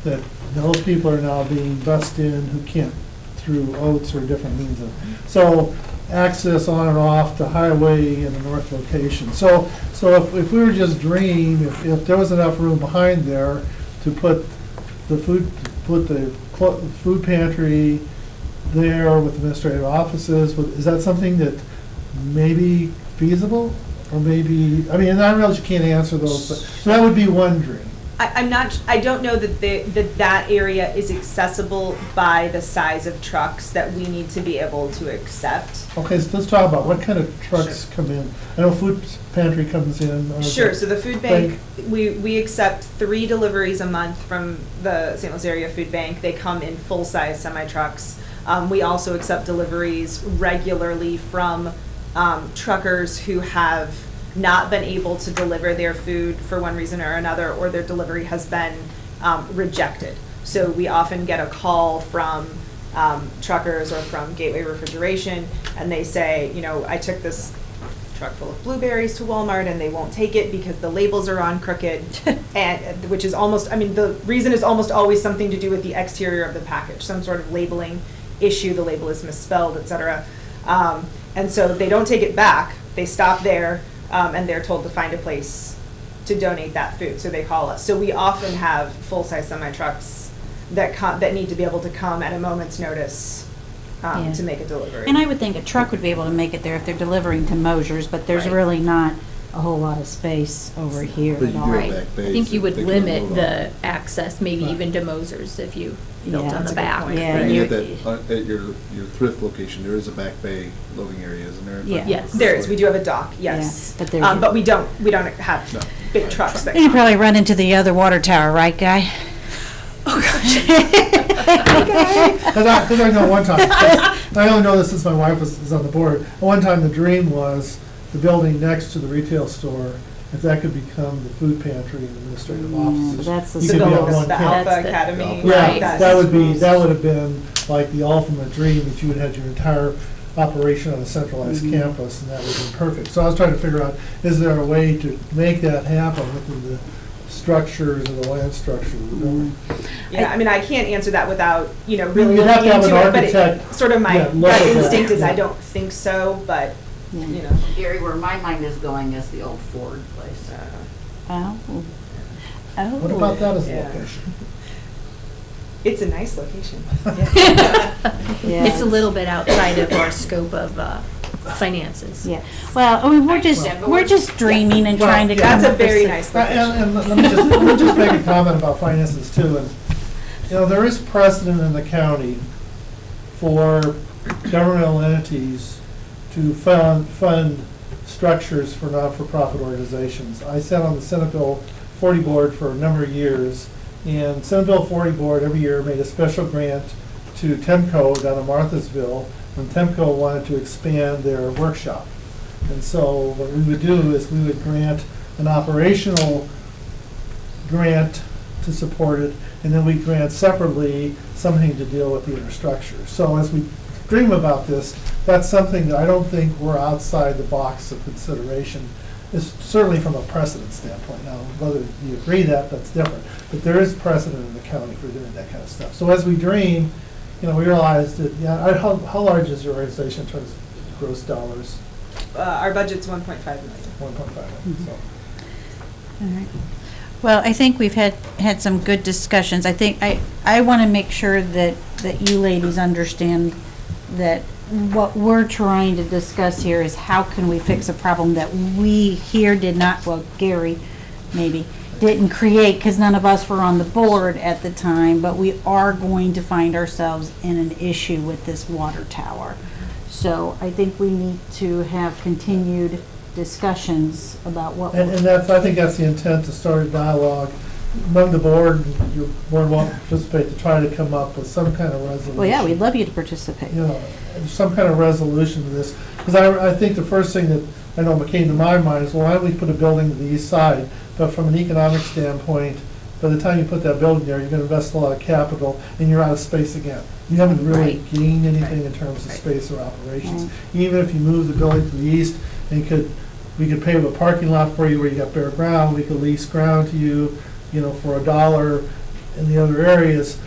that those people are now being bussed in who can't through Oates or different means of. So access on and off the highway in the north location. So if we were just dream, if there was enough room behind there to put the food pantry there with administrative offices, is that something that may be feasible? Or maybe, I mean, and I realize you can't answer those, but so that would be one dream. I don't know that that area is accessible by the size of trucks that we need to be able to accept. Okay, so let's talk about what kind of trucks come in. I know food pantry comes in. or Sure, so the food bank, we accept 3 deliveries a month from the St. Louis Area Food Bank. They come in full-size semi-trucks. We also accept deliveries regularly from truckers who have not been able to deliver their food for one reason or another, or their delivery has been rejected. So we often get a call from truckers or from Gateway Refrigeration, and they say, you know, I took this truck full of blueberries to Walmart and they won't take it because the labels are on crooked, and which is almost, I mean, the reason is almost always something to do with the exterior of the package, some sort of labeling issue, the label is misspelled, etc. And so they don't take it back, they stop there, and they're told to find a place to donate that food, so they call us. So we often have full-size semi-trucks that need to be able to come at a moment's notice Yeah. to make a delivery. And I would think a truck would be able to make it there if they're delivering to Mosier's, but there's Right. really not a whole lot of space over here But at you all. do have Right. back I bays think you that would they can limit load the access, maybe Right. even to Mosers if you built Yeah. on That's the a good back. point. Yeah, And you- at that, at your thrift location, there is a back bay loading area, isn't there? Yeah. Yes. There is, we do have a dock, yes. Yeah, but there's- But we don't have No. big trucks that You come. probably run into the other water tower, right, Guy? Because I know one time, I only know this since my wife was on the board. One time the dream was the building next to the retail store, if that could become the food pantry and administrative offices. that's the You The could be on building, one the campus. Alpha the- Academy. Yeah, Right. that would have been like the ultimate dream, if you had had your entire operation on a centralized campus, and that would have been perfect. So I was trying to figure out, is there a way to make that happen within the structures of the land structure of the building? Yeah, I mean, I can't answer that without, really You'd have looking to have an into it, but architect, sort of my yeah, look gut at that, instinct is I yeah. don't think so, but, Yeah. Gary, where my mind is going is the old Ford place. Oh. Oh. What about that as a Yeah. location? it's a nice location. Yeah. It's a little bit outside of our scope of finances. Yeah, well, I mean, we're just dreaming and Well, trying to yeah. come That's a up with very some- nice location. And let me just make a comment about finances too, and, there is precedent in the county for governmental entities to fund structures for not-for-profit organizations. I sat on the Senate Bill 40 board for a number of years, and Senate Bill 40 board every year made a special grant to Temco down in Marthasville, when Temco wanted to expand their workshop. And so what we would do is we would grant an operational grant to support it, and then we grant separately something to deal with the infrastructure. So as we dream about this, that's something that I don't think we're outside the box of consideration. It's certainly from a precedent standpoint. Now, whether you agree that's different. But there is precedent in the county for doing that kind of stuff. So as we dream, we realized that, how large is your organization in terms of gross dollars? Our budget's 1.5 million. 1.5, so. All right. Well, I think we've had some good discussions. I think, I want to make sure that you ladies understand that what we're trying to discuss here is how can we fix a problem that we here did not, well, Gary maybe, didn't create because none of us were on the board at the time, but we are going to find ourselves in an issue with this water tower. So I think we need to have continued discussions about what. And I think that's the intent, to start a dialogue among the board, and your board won't participate, to try to come up with some kind of resolution. Well, yeah, we'd love you to participate. Some kind of resolution to this. Because I think the first thing that I know came to my mind is, well, why don't we put a building to the east side? But from an economic standpoint, by the time you put that building there, you're going to invest a lot of capital, and you're out of space again. You haven't really Right. gained anything in terms of space or operations. Even if you move the building to the east, and we could pave a parking lot for you where you got bare ground, we could lease ground to you, for $1 in the other areas.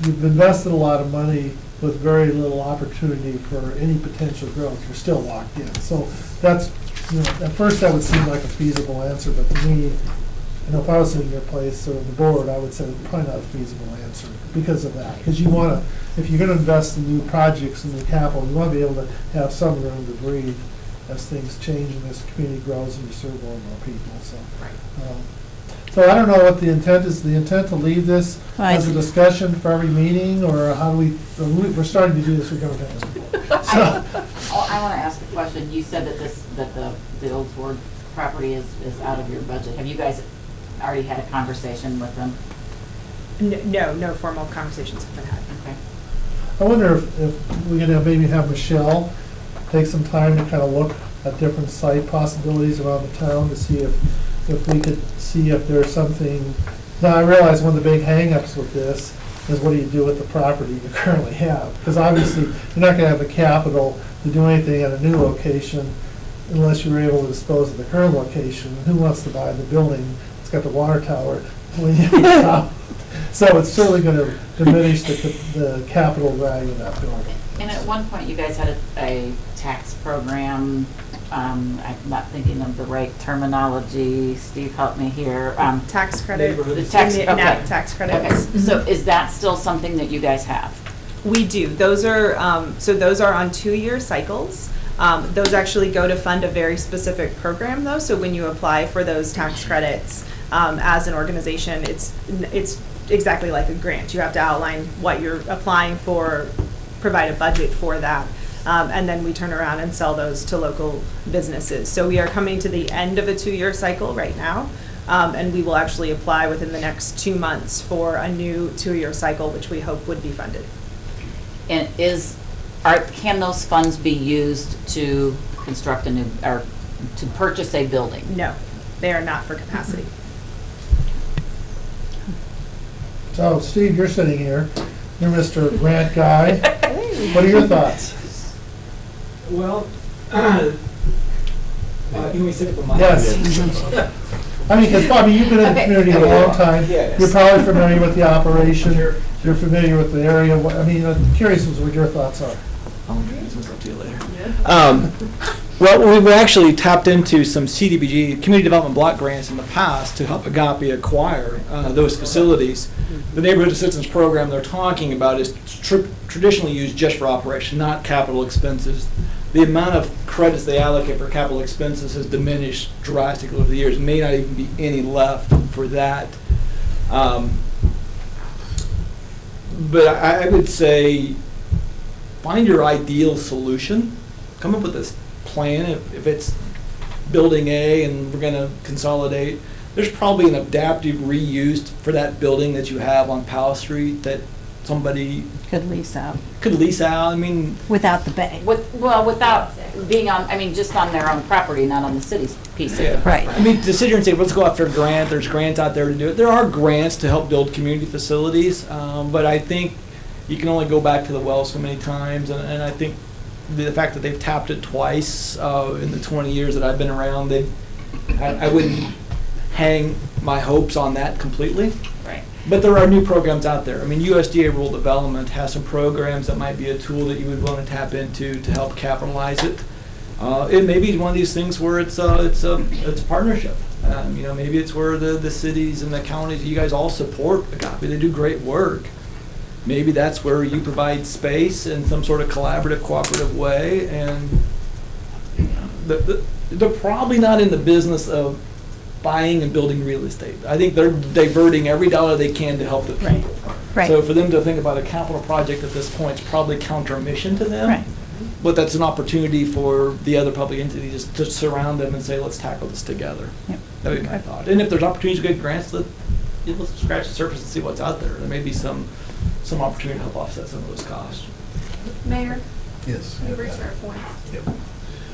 You've invested a lot of money with very little opportunity for any potential growth. You're still locked in. So that's, at first that would seem like a feasible answer, but to me, if I was in your place or the board, I would say it's probably not a feasible answer because of that. Because you want to, if you're going to invest in new projects and new capital, you want to be able to have some room to breathe as things change and as the community grows and you serve more and more people. So I don't know what the intent is. The intent to leave this as a discussion for every meeting, or how do we're starting to do this with government. So, I want to ask a question. You said that the old Ford property is out of your budget. Have you guys already had a conversation with them? No formal conversations have been had. Okay. I wonder if we could maybe have Michelle take some time to kind of look at different site possibilities around the town to see if we could see if there's something. Now, I realize one of the big hangups with this is, what do you do with the property you currently have? Because obviously, you're not going to have the capital to do anything at a new location unless you were able to dispose of the current location. Who wants to buy the building? It's got the water tower. When you so it's certainly going to diminish the capital value of that building. And at one point, you guys had a tax program, I'm not thinking of the right terminology, Steve, help me here. Tax credit. The tax, okay. NAP tax credits. Okay. So is that still something that you guys have? We do. Those are, so those are on 2-year cycles. Those actually go to fund a very specific program though. So when you apply for those tax credits as an organization, it's exactly like a grant. You have to outline what you're applying for, provide a budget for that. And then we turn around and sell those to local businesses. So we are coming to the end of a 2-year cycle right now. And we will actually apply within the next 2 months for a new 2-year cycle, which we hope would be funded. And can those funds be used to construct a new, or to purchase a building? No, they are not for capacity. So, Steve, you're sitting here. You're Mr. Grant guy. What are your thoughts? Well, you want me to sit up on my? Yes. I mean, because Bobby, you've been in the community a long time. Yes. You're probably familiar with the operation. You're familiar with the area. I mean, I'm curious as to what your thoughts are. I'll talk to you later. Well, we've actually tapped into some CDBG, Community Development Block Grants in the past to help Agape acquire those facilities. The Neighborhood Assistance Program they're talking about is traditionally used just for operation, not capital expenses. The amount of credits they allocate for capital expenses has diminished drastically over the years. May not even be any left for that. But I would say find your ideal solution. Come up with this plan. If it's building A and we're going to consolidate, there's probably an adaptive reuse for that building that you have on Powell Street that somebody Could lease out I mean, without the bay. Without being on, I mean, just on their own property, not on the city's piece of it. Right. I mean, to sit here and say, let's go after a grant, there's grants out there to do it. There are grants to help build community facilities, but I think you can only go back to the well so many times, and I think the fact that they've tapped it twice in the 20 years that I've been around, I wouldn't hang my hopes on that completely. Right. But there are new programs out there. I mean, USDA Rural Development has some programs that might be a tool that you would want to tap into to help capitalize it. It may be one of these things where it's a partnership. You know, maybe it's where the cities and the counties, you guys all support Agape. They do great work. Maybe that's where you provide space in some sort of collaborative, cooperative way. And they're probably not in the business of buying and building real estate. I think they're diverting every dollar they can to help the people. Right. So for them to think about a capital project at this point is probably counter mission to them. Right. But that's an opportunity for the other public entities to surround them and say, let's tackle this together. Yep. That would be my thought. And if there's opportunities to get grants, let's scratch the surface and see what's out there. There may be some opportunity to help offset some of those costs. Mayor, Yes. you've reached our point. Yep.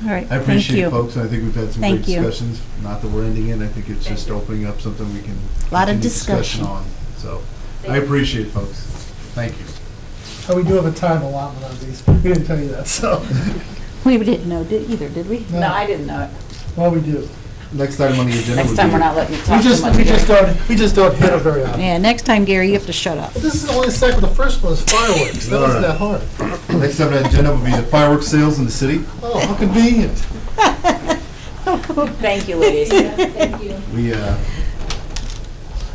All right, I thank appreciate you. it, folks, and I think we've had some Thank great you. discussions. Not that we're ending it, I think it's just opening up something we can Lot of continue discussion discussion. on. So, I appreciate it, folks. Thank you. We do have a time allotment on these. We didn't tell you that, so. We didn't know either, did we? No, I didn't know it. Well, we do. Next item on the agenda Next would time be- we're not letting you talk too much. We just don't hit it very often. Yeah, next time, Gary, you have to shut up. This is only the second. The first one is fireworks. That wasn't that hard. Next item on the agenda will be the fireworks sales in the city. Oh, how convenient. Thank you, ladies. Thank you. We,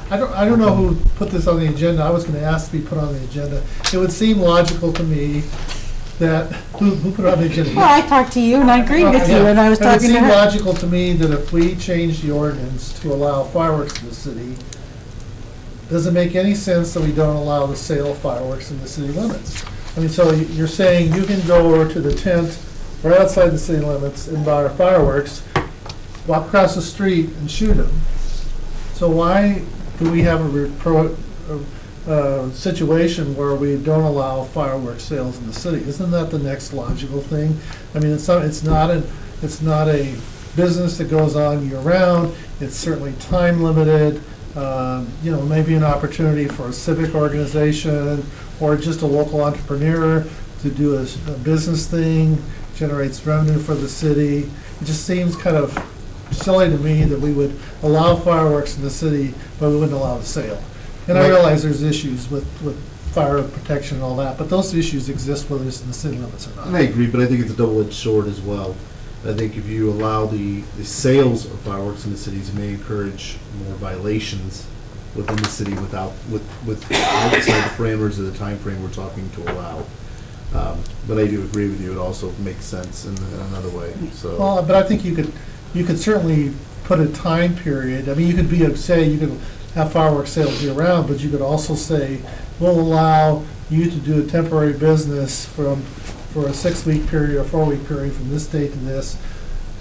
I don't know who put this on the agenda. I was going to ask to be put on the agenda. It would seem logical to me that, who put it on the agenda? Well, I talked to you and I agreed with you, and I was It talking to would seem her. logical to me that if we change the ordinance to allow fireworks in the city, does it make any sense that we don't allow the sale of fireworks in the city limits? I mean, so you're saying you can go over to the tent right outside the city limits and buy our fireworks, walk across the street and shoot them. So why do we have a situation where we don't allow fireworks sales in the city? Isn't that the next logical thing? I mean, it's not a business that goes on year-round. It's certainly time limited. Maybe an opportunity for a civic organization or just a local entrepreneur to do a business thing, generates revenue for the city. It just seems kind of silly to me that we would allow fireworks in the city, but we wouldn't allow the sale. And I Right. realize there's issues with fire protection and all that, but those issues exist whether it's in the city limits or And not. I agree, but I think it's a double-edged sword as well. I think if you allow the sales of fireworks in the cities, it may encourage more violations within the city without, outside the parameters of the time frame we're talking to allow. But I do agree with you, it also makes sense in another way, so. Well, but I think you could certainly put a time period. I mean, you could say, you could have fireworks sales year-round, but you could also say, we'll allow you to do a temporary business for a 6-week period or 4-week period from this date to this,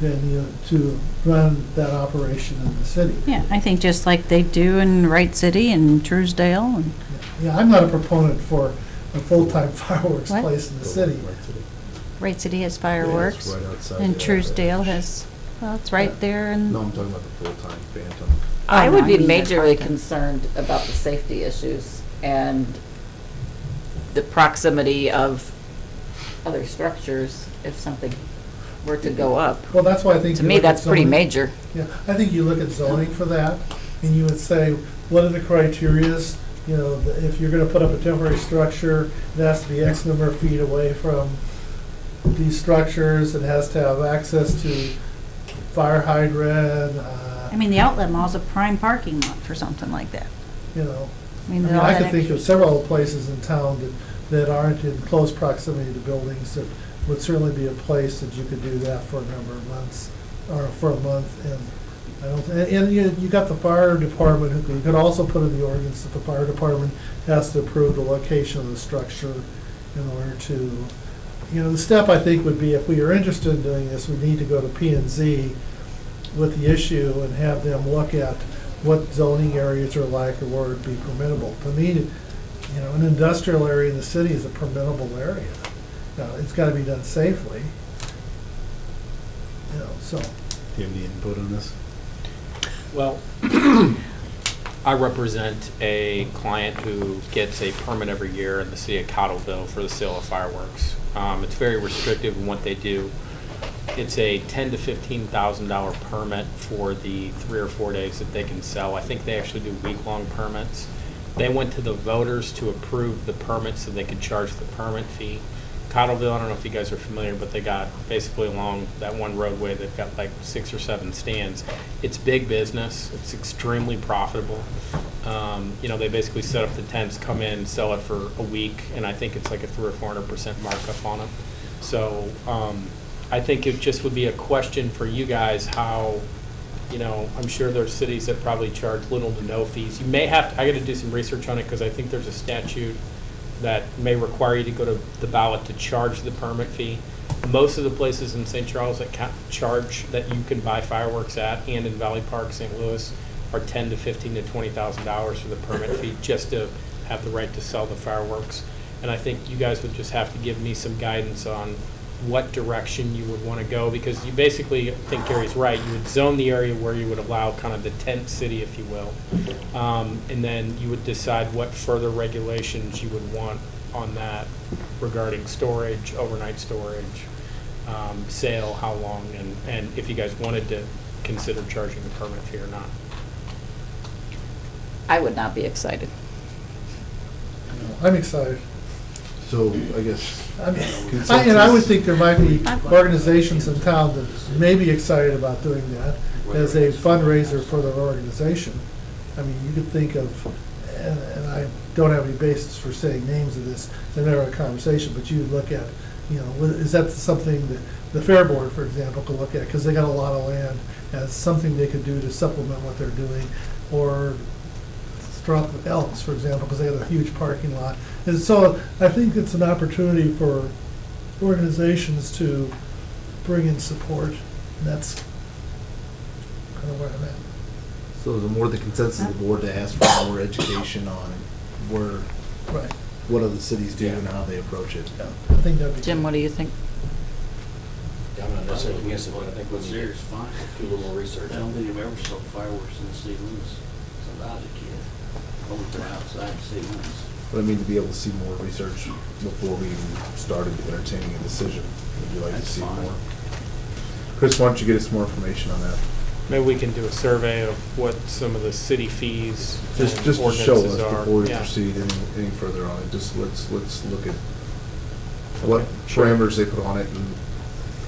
and, to run that operation in the city. Yeah, I think just like they do in Wright City and Truesdale and. Yeah, I'm not a proponent for a full-time fireworks What? place in the city. Wright City has fireworks. Yeah, it's right outside And the- Truesdale has, well, it's right there and. No, I'm talking about the full-time Phantom. I Oh, would no, be I mean the majorly part-time. concerned about the safety issues and the proximity of other structures if something were to go up. Well, that's why I think. To you me, look at that's pretty zoning. major. Yeah, I think you look at zoning for that, and you would say, what are the criterias? If you're gonna put up a temporary structure, it has to be X number of feet away from these structures, it has to have access to fire hydrant, I mean, the outlet mall's a prime parking lot for something like that. I I mean, all I that could think extra- of several places in town that aren't in close proximity to buildings that would certainly be a place that you could do that for a number of months, or for a month, and I don't, and you got the fire department, who could also put in the ordinance that the fire department has to approve the location of the structure in order to, the step I think would be, if we are interested in doing this, we need to go to P and Z with the issue and have them look at what zoning areas are like or where it'd be permittable. To me, an industrial area in the city is a permittable area. Now, it's gotta be done safely. So, Do you have any input on this? Well, I represent a client who gets a permit every year in the city of Cottleville for the sale of fireworks. It's very restrictive in what they do. It's a $10,000 to $15,000 permit for the 3 or 4 days that they can sell. I think they actually do week-long permits. They went to the voters to approve the permit so they could charge the permit fee. Cottleville, I don't know if you guys are familiar, but they got basically along that one roadway, they've got like 6 or 7 stands. It's big business. It's extremely profitable. They basically set up the tents, come in, sell it for a week, and I think it's like a 300 or 400% markup on them. So I think it just would be a question for you guys how, I'm sure there's cities that probably charge little to no fees. You may have, I got to do some research on it because I think there's a statute that may require you to go to the ballot to charge the permit fee. Most of the places in St. Charles that charge that you can buy fireworks at, and in Valley Park, St. Louis, are $10,000 to $15,000 to $20,000 for the permit fee just to have the right to sell the fireworks. And I think you guys would just have to give me some guidance on what direction you would want to go, because you basically, I think Gary's right, you would zone the area where you would allow kind of the tent city, if you will. And then you would decide what further regulations you would want on that regarding storage, overnight storage, sale, how long, and if you guys wanted to consider charging the permit fee or not. I would not be excited. I'm excited. So, I guess. And I would think there might be organizations in town that may be excited about doing that as a fundraiser for their organization. I mean, you could think of, and I don't have any basis for saying names of this, I've never had a conversation, but you would look at, is that something that the Fair Board, for example, could look at, because they got a lot of land, as something they could do to supplement what they're doing, or Strauth Elks, for example, because they have a huge parking lot. And so I think it's an opportunity for organizations to bring in support. And that's kind of where I'm at. So is it more the consensus of the board to ask for more education on Right. what other cities do and how they approach it? Yeah, I think that'd be. Jim, what do you think? I'm not necessarily against it, but I think we need to do a little more research. I don't think I've ever sold fireworks in the city limits since I was a kid. Only from outside the city limits. But I mean, to be able to see more research before we even started entertaining a decision. Would you like to That's see fine. more? Chris, why don't you get us more information on that? Maybe we can do a survey of what some of the city fees Just and to show us ordinances are. before we Yeah. proceed any further on it, just let's look at what sure. parameters they put on it and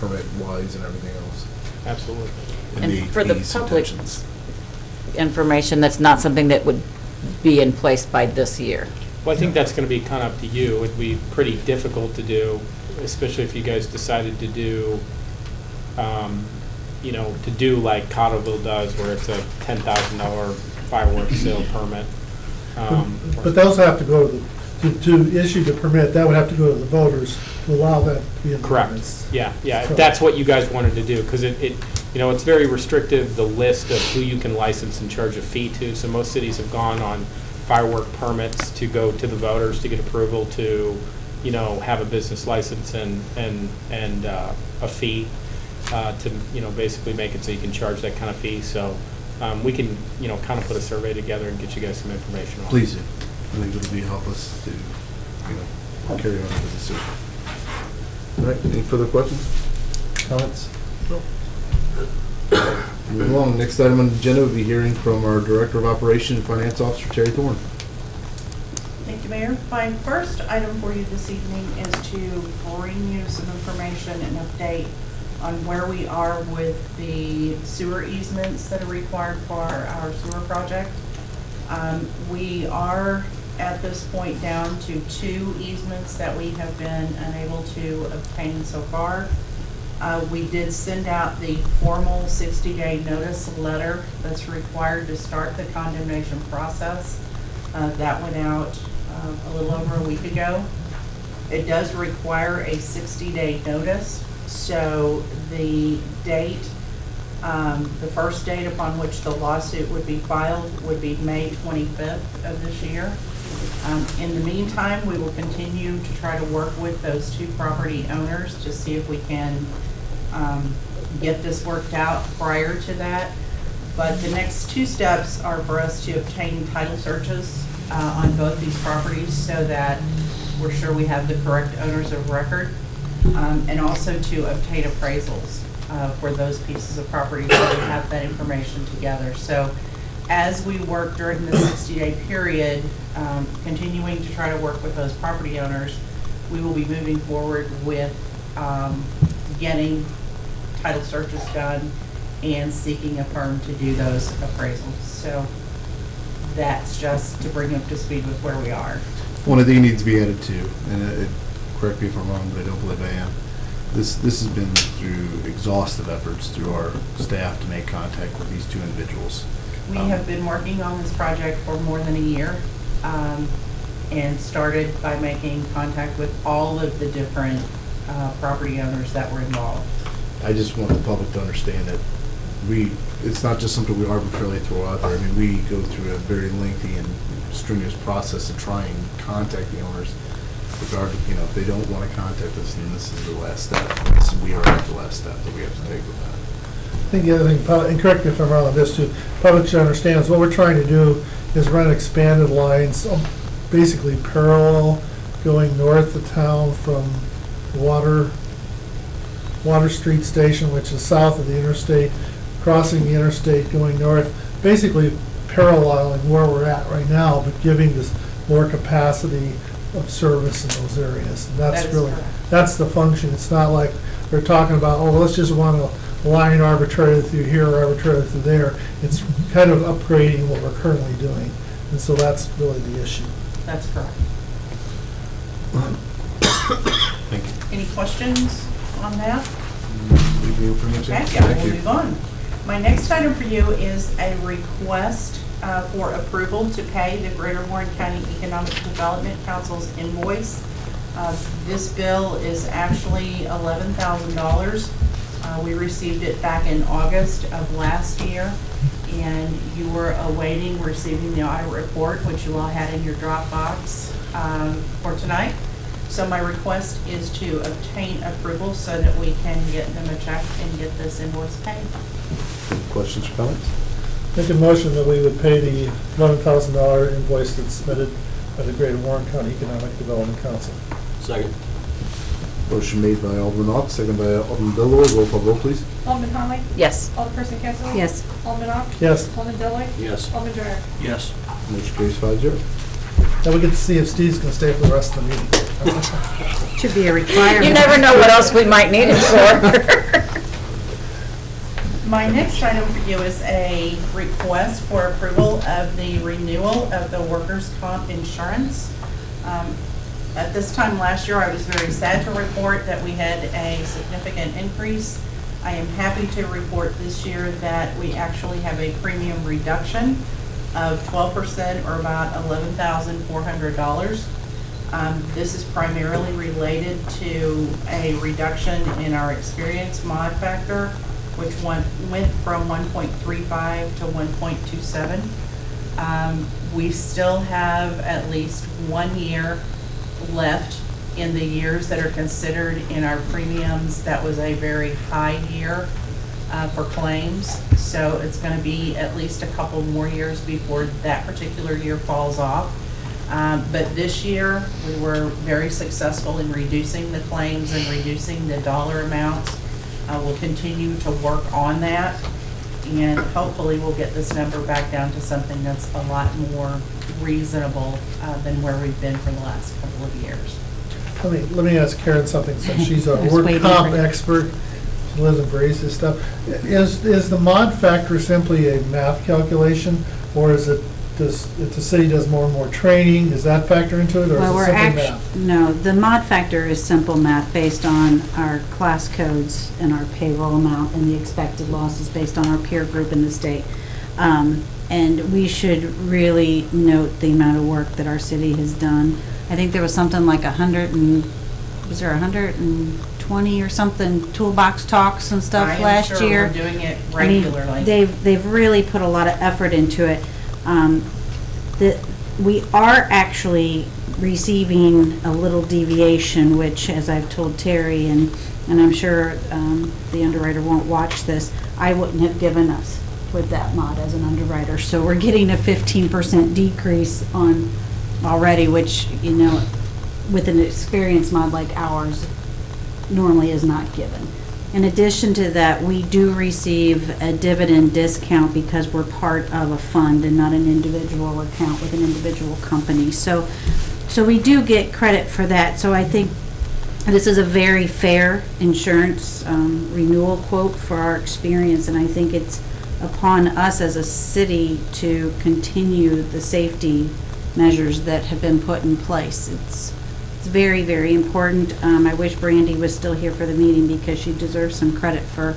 permit wise and everything else. Absolutely. And for the fees, public intentions. information, that's not something that would be in place by this year. Well, I think that's going to be kind of up to you. It would be pretty difficult to do, especially if you guys decided to do, to do like Cottleville does, where it's a $10,000 fireworks sale permit. But those have to go to issue the permit, that would have to go to the voters to allow that to be in the Correct. ordinance. Yeah, if So- that's what you guys wanted to do, because it's very restrictive, the list of who you can license and charge a fee to. So most cities have gone on firework permits to go to the voters to get approval to, have a business license and a fee to, basically make it so you can charge that kind of fee. So we can, kind of put a survey together and get you guys some information on it. Please do. I think it'll be help us to, carry on with the decision. All right, any further questions, comments? Moving along, next item on the agenda will be hearing from our Director of Operations and Finance Officer, Terry Thorne. Thank you, Mayor. My first item for you this evening is to bring you some information and update on where we are with the sewer easements that are required for our sewer project. We are at this point down to 2 easements that we have been unable to obtain so far. We did send out the formal 60-day notice letter that's required to start the condemnation process. That went out a little over a week ago. It does require a 60-day notice, so the date, the first date upon which the lawsuit would be filed would be May 25th of this year. In the meantime, we will continue to try to work with those 2 property owners to see if we can get this worked out prior to that. But the next 2 steps are for us to obtain title searches on both these properties so that we're sure we have the correct owners of record, and also to obtain appraisals for those pieces of property so we have that information together. So as we work during the 60-day period, continuing to try to work with those property owners, we will be moving forward with getting title searches done and seeking a firm to do those appraisals. So that's just to bring up to speed with where we are. One thing needs to be added to, and correct me if I'm wrong, but I don't believe I am. This has been through exhaustive efforts through our staff to make contact with these 2 individuals. We have been working on this project for more than a year, and started by making contact with all of the different property owners that were involved. I just want the public to understand that it's not just something we arbitrarily throw out there. I mean, we go through a very lengthy and strenuous process to try and contact the owners. If they don't want to contact us, then this is the last step. We are at the last step that we have to take with that. I think the other thing, and correct me if I'm wrong on this too, public should understand is what we're trying to do is run expanded lines, basically parallel, going north of town from Water Street Station, which is south of the interstate, crossing the interstate, going north, basically paralleling where we're at right now, but giving us more capacity of service in those areas. And That is correct. that's the function. It's not like they're talking about, let's just want to line arbitrarily through here or arbitrarily through there. It's kind of upgrading what we're currently doing. And so that's really the issue. That's correct. Thank you. Any questions on that? We pretty much Okay, answered. yeah, Thank we'll you. move on. My next item for you is a request for approval to pay the Greater Warren County Economic Development Council's invoice. This bill is actually $11,000. We received it back in August of last year, and you were awaiting receiving the audit report, which you all had in your Dropbox for tonight. So my request is to obtain approval so that we can get them a check and get this invoice paid. Any questions or comments? Make a motion that we would pay the $11,000 invoice that's submitted by the Greater Warren County Economic Development Council. Second. Motion made by Alderman Ock, second by Alderman Deloy. Roll call vote, please. Alderman Holly? Yes. Alderperson Casterly? Yes. Alderman Ock? Yes. Alderman Deloy, Yes. Alderman Dreyer? Yes. Motion carries 5-0. Now we get to see if Steve's gonna stay for the rest of the meeting. Should be a requirement. You never know what else we might need it for. My next item for you is a request for approval of the renewal of the workers' comp insurance. At this time last year, I was very sad to report that we had a significant increase. I am happy to report this year that we actually have a premium reduction of 12%, or about $11,400. This is primarily related to a reduction in our experience mod factor, which went from 1.35 to 1.27. We still have at least 1 year left in the years that are considered in our premiums. That was a very high year for claims, so it's going to be at least a couple more years before that particular year falls off. But this year, we were very successful in reducing the claims and reducing the dollar amounts. We'll continue to work on that, and hopefully we'll get this number back down to something that's a lot more reasonable than where we've been for the last couple of years. Let me ask Karen something, since she's our I was work waiting comp for you. expert. She lives and breathes this stuff. Is the mod factor simply a math calculation, or is it, if the city does more and more training, does that factor into it, or Well, is we're it simply actually, math? no, the mod factor is simple math based on our class codes and our payroll amount and the expected losses based on our peer group in the state. And we should really note the amount of work that our city has done. I think there was something like 120 or something toolbox talks and stuff last year. I am sure we're doing it I mean, regularly. they've really put a lot of effort into it. We are actually receiving a little deviation, which, as I've told Terry, and I'm sure the underwriter won't watch this, I wouldn't have given us with that mod as an underwriter. So we're getting a 15% decrease on already, which, you know, with an experienced mod like ours, normally is not given. In addition to that, we do receive a dividend discount because we're part of a fund and not an individual account with an individual company. So we do get credit for that. So I think this is a very fair insurance renewal quote for our experience, and I think it's upon us as a city to continue the safety measures that have been put in place. It's very, very important. I wish Brandy was still here for the meeting because she deserves some credit for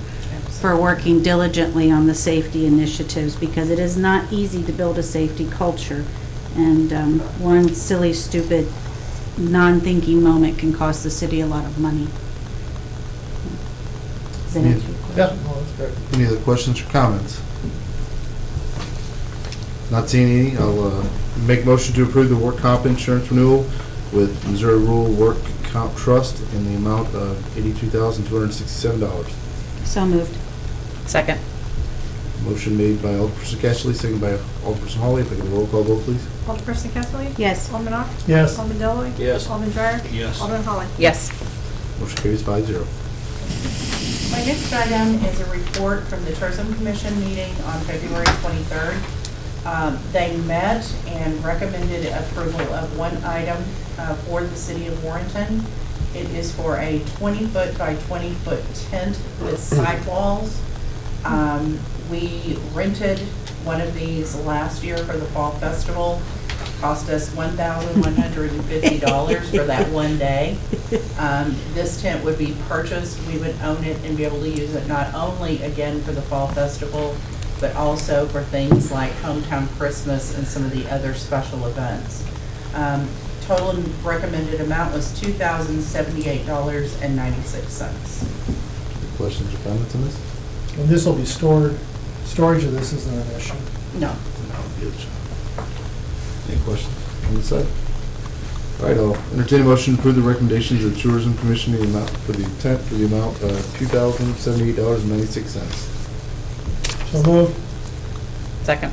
working diligently on the safety initiatives, because it is not easy to build a safety culture. And one silly, stupid, non-thinking moment can cost the city a lot of money. Does that answer your question? Yeah, no, that's great. Any other questions or comments? Not seeing any, I'll make motion to approve the work comp insurance renewal with Missouri Rural Work Comp Trust in the amount of $82,267. So moved. Second. Motion made by Alderperson Casterly, seconded by Alderperson Hawley. If I could roll call vote, please. Alderperson Casterly? Yes. Alderman Ock? Yes. Alderman Deloy, Yes. Alderman Dreyer? Yes. Alderman Holly? Yes. Motion carries 5-0. My next item is a report from the Tourism Commission meeting on February 23rd. They met and recommended approval of one item for the city of Warrenton. It is for a 20-foot by 20-foot tent with sidewalls. We rented one of these last year for the fall festival. Cost us $1,150 for that one day. This tent would be purchased, we would own it and be able to use it not only again for the fall festival, but also for things like hometown Christmas and some of the other special events. Total recommended amount was $2,078.96. Questions or comments on this? And this will be stored, storage of this isn't an issue. No. Any questions on this side? All right, I'll entertain a motion to approve the recommendations of the Tourism Commission in the amount for the tent for the amount of $2,078.96. So moved. Second.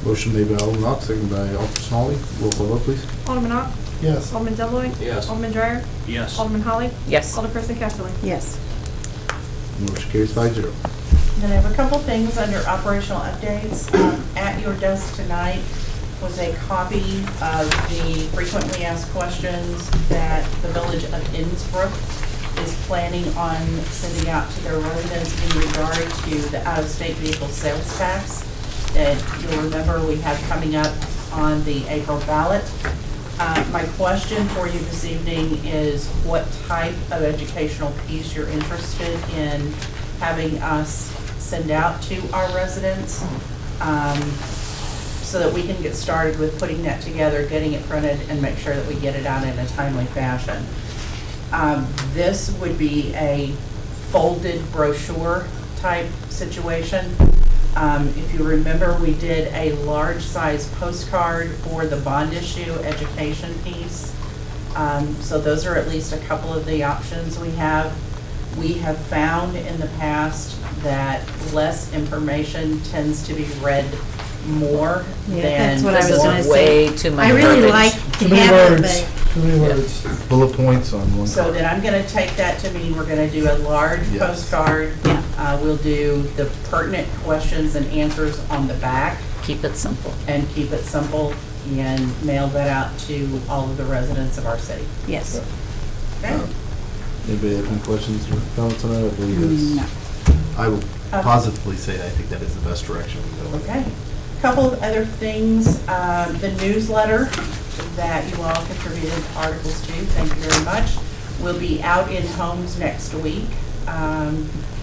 Motion made by Alderman Ock, seconded by Alderman Smalley. Roll call vote, please. Alderman Ock? Yes. Alderman Deloy, Yes. Alderman Dreyer? Yes. Alderman Holly? Yes. Alderperson Casterly? Yes. Motion carries 5-0. Then I have a couple things under operational updates. At your desk tonight was a copy of the frequently asked questions that the Village of Innsbrook is planning on sending out to their residents in regard to the out-of-state vehicle sales tax that you'll remember we have coming up on the April ballot. My question for you this evening is what type of educational piece you're interested in having us send out to our residents, so that we can get started with putting that together, getting it printed, and make sure that we get it out in a timely fashion. This would be a folded brochure type situation. If you remember, we did a large size postcard for the bond issue education piece. So those are at least a couple of the options we have. We have found in the past that less information tends to be read more Yeah, than. that's what I was gonna Way say. too much I really verbiage. like to Too many have it, words, but too many words. Bullet points on one So card. then I'm gonna take that to mean we're gonna do a large Yes. postcard. Yeah. We'll do the pertinent questions and answers on the back Keep it simple. and keep it simple and mail that out to all of the residents of our city. yes. Okay? Anybody have any questions or comments on that? I believe No. that's, I will positively say I think that is the best direction we go. Okay. Couple of other things, the newsletter that you all contributed articles to, thank you very much, will be out in homes next week.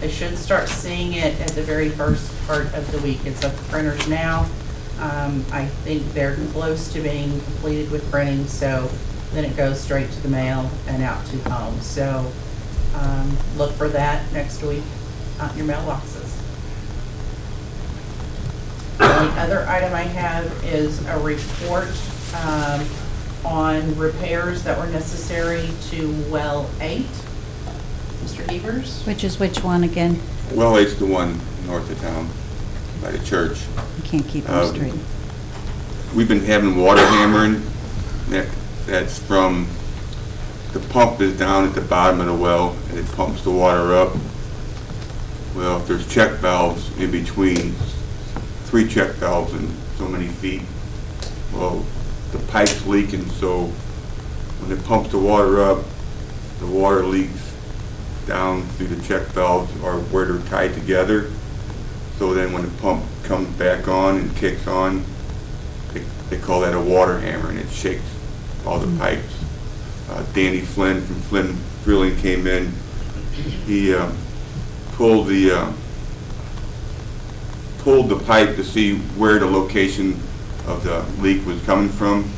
They should start seeing it at the very first part of the week. It's at the printers now. I think they're close to being completed with printing, so then it goes straight to the mail and out to homes. So look for that next week out in your mailboxes. The other item I have is a report on repairs that were necessary to well 8. Mr. Evers? Which is which one again? Well, it's the one north of town by the church. I can't keep them straight. We've been having water hammering. That's from, the pump is down at the bottom of the well and it pumps the water up. Well, there's check valves in between, 3 check valves in so many feet. Well, the pipe's leaking, so when it pumps the water up, the water leaks down through the check valves or where they're tied together. So then when the pump comes back on and kicks on, they call that a water hammer, and it shakes all the pipes. Danny Flynn from Flynn Drilling came in. He pulled the pipe to see where the location of the leak was coming from.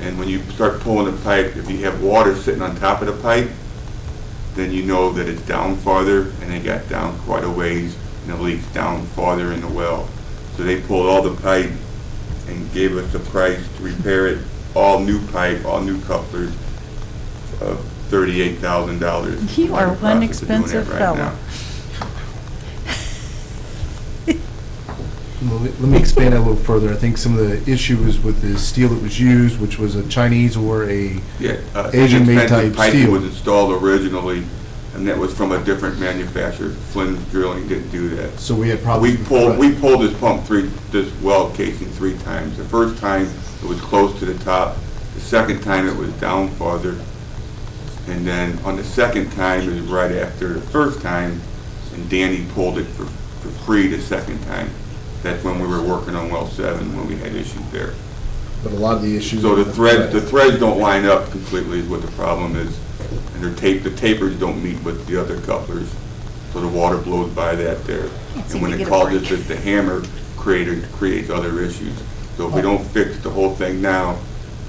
And when you start pulling the pipe, if you have water sitting on top of the pipe, then you know that it's down farther, and it got down quite a ways, and it leaks down farther in the well. So they pulled all the pipe and gave us the price to repair it, all new pipe, all new couplers, $38,000. You are We're in the one process of doing that expensive right fella. now. Let me expand that a little further. I think some of the issues with the steel that was used, which was a Chinese or a Asian-made Expensive type pipe steel. was installed originally, and that was from a different manufacturer. Flynn Drilling didn't do that. So we had problems. We pulled this pump this well casing 3 times. The first time, it was close to the top. The second time, it was down farther. And then on the second time, it was right after the first time, and Danny pulled it for free the second time. That's when we were working on well 7, when we had issues there. But a lot of the issues. So the threads don't line up completely is what the problem is. And the tapers don't meet with the other couplers, so the water blows by that there. And when it causes it, the hammer creates other issues. So if we don't fix the whole thing now,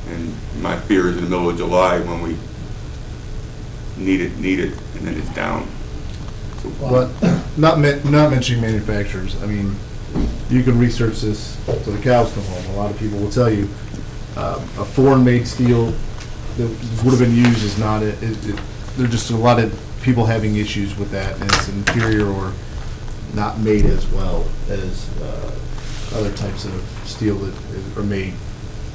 and my fear is in the middle of July when we need it, and then it's down. But not mentioning manufacturers, I mean, you can research this till the cows come home. A lot of people will tell you a foreign-made steel that would have been used is not there are just a lot of people having issues with that, and it's inferior or not made as well as other types of steel that are made,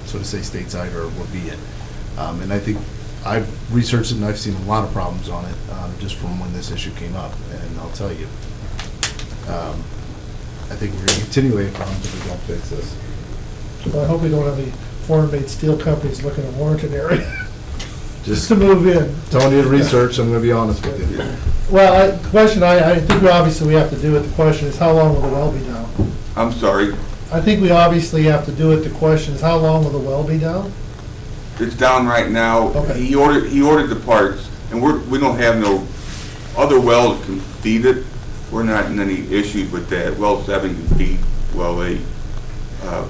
so to say, stateside or will be it. And I think I've researched it and I've seen a lot of problems on it, just from when this issue came up. And I'll tell you, I think we're going to continue to have problems if we don't fix this. Well, I hope we don't have any foreign-made steel companies looking at Warrenton area just to move in. Telling you to research, I'm going to be honest with you. Well, I think we obviously have to do it. The question is, how long will the well be down? I'm sorry, I think we obviously have to do it. The question is, how long will the well be down? it's down right now. Okay. He ordered the parts, and we don't have no other wells can feed it. We're not in any issues with that. Well 7 can feed well 8.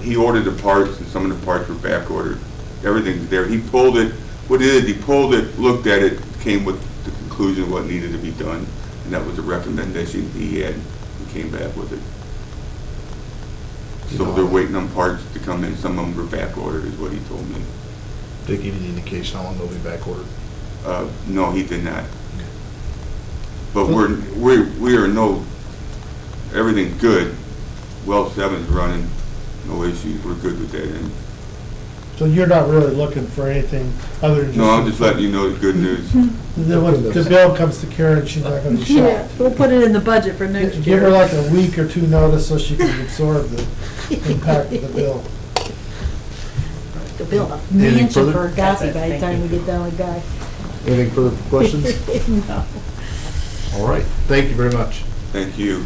He ordered the parts, and some of the parts were back ordered. Everything's there. He pulled it. What he did, he pulled it, looked at it, came with the conclusion of what needed to be done, and that was the recommendation he had, and came back with it. So they're waiting on parts to come in. Some of them were back ordered, is what he told me. Did he give you the indication how long they'll be back ordered? No, he did not. But we are everything's good. Well 7's running, no issues. We're good with that end. So you're not really looking for anything other than just... No, I'm just letting you know the good news. Then when the bill comes to Karen, she's not gonna be Yeah, shocked. we'll put it in the budget for next year. Give her like a week or 2 notice so she can absorb the impact of the bill. To build a Anything mansion further? for a Gossy by the time we get done with Guy. Anything further questions? No. All right, thank you very much. Thank you.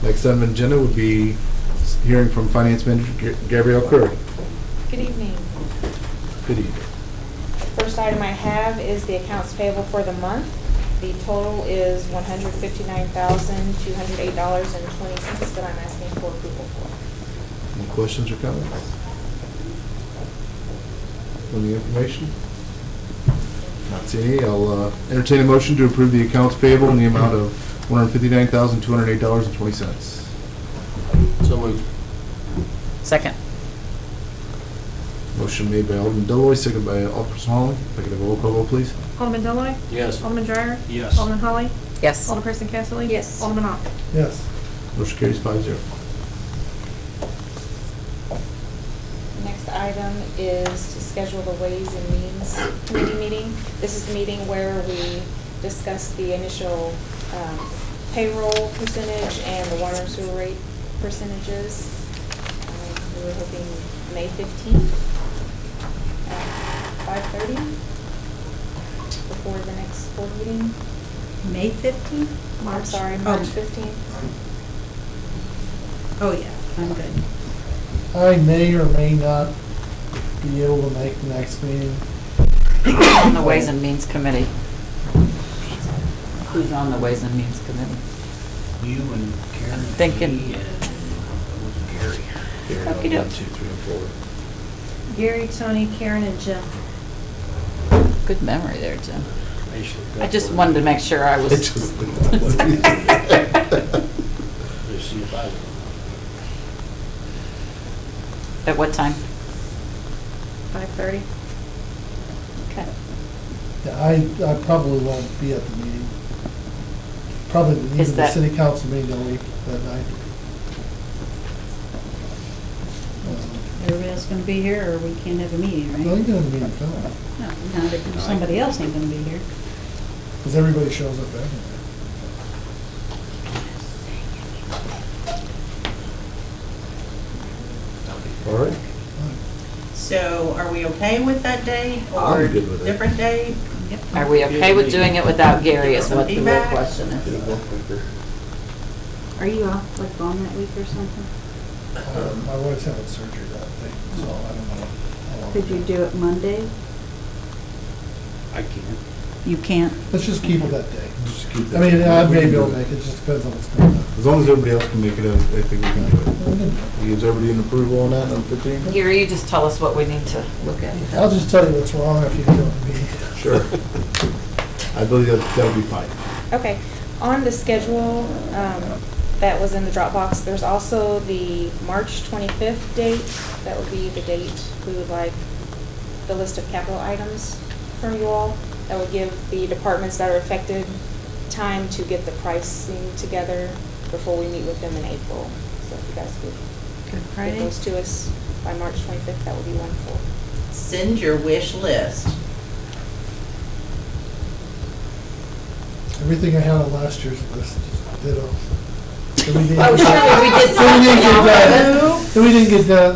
Next item on the agenda would be hearing from Finance Manager Gabrielle Curry. Good evening. Good evening. First item I have is the accounts payable for the month. The total is $159,208.20 that I'm asking for approval for. Any questions or comments on the information? Not seeing any, I'll entertain a motion to approve the accounts payable in the amount of $159,208.20. So moved. Second. Motion made by Alderman Deloy, seconded by Alderperson Holly. If I could have a roll call vote, please. Alderman Deloy, Yes. Alderman Dreyer, Yes. Alderman Holly, Yes. Alderperson Casterly. Yes. Alderman Ock. Yes. Motion carries 5-0. Next item is to schedule the Ways and Means Committee meeting. This is the meeting where we discuss the initial payroll percentage and the water and sewer rate percentages. We were hoping May 15th at 5:30 before the next board meeting. May 15th? I'm sorry, March 15th. Oh, yeah, I'm good. I may or may not be able to make the next meeting. On the Ways and Means Committee. Who's on the Ways and Means Committee? You and Karen. I'm thinking- me, and Gary. Okey-doke. 1, 2, 3, and 4. Gary, Tony, Karen, and Jim. Good memory there, Jim. I should I go just for it. wanted to make sure I was. Just Just see if I will. At what time? 5:30. Okay. Yeah, I probably won't be at the meeting. Probably Is even the that- city council meeting that week, that night. Everybody else gonna be here, or we can't have a meeting, right? Well, you're gonna be in town, No, not if somebody else ain't gonna be here. because everybody shows up anyway. All right. So are we okay with that day I'm or good with it. different day? Are we okay with doing it without Gary is Some what the real feedback? question is. Are you off, like, gone that week or something? My wife's having surgery that day, so I don't know how long. Could you do it Monday? I can't. You can't. Let's just keep it that day. Just keep I that. mean, I may be able to make it, just depends on what's going on. As long as everybody else can make it, I think we can do it. Gives everybody an approval on that on 15? Gary, you just tell us what we need to look at. I'll just tell you what's wrong if you don't me. Sure. I believe that'll be fine. Okay, on the schedule that was in the Dropbox, there's also the March 25th date. That would be the date we would like the list of capital items from you all. That would give the departments that are affected time to get the pricing together before we meet with them in April. So if you guys could Good get Friday. those to us by March 25th, that would be wonderful. Send your wish list. Everything I had on last year's list, ditto. Everything- Oh, surely we did Everything something get done. else. Everything get done.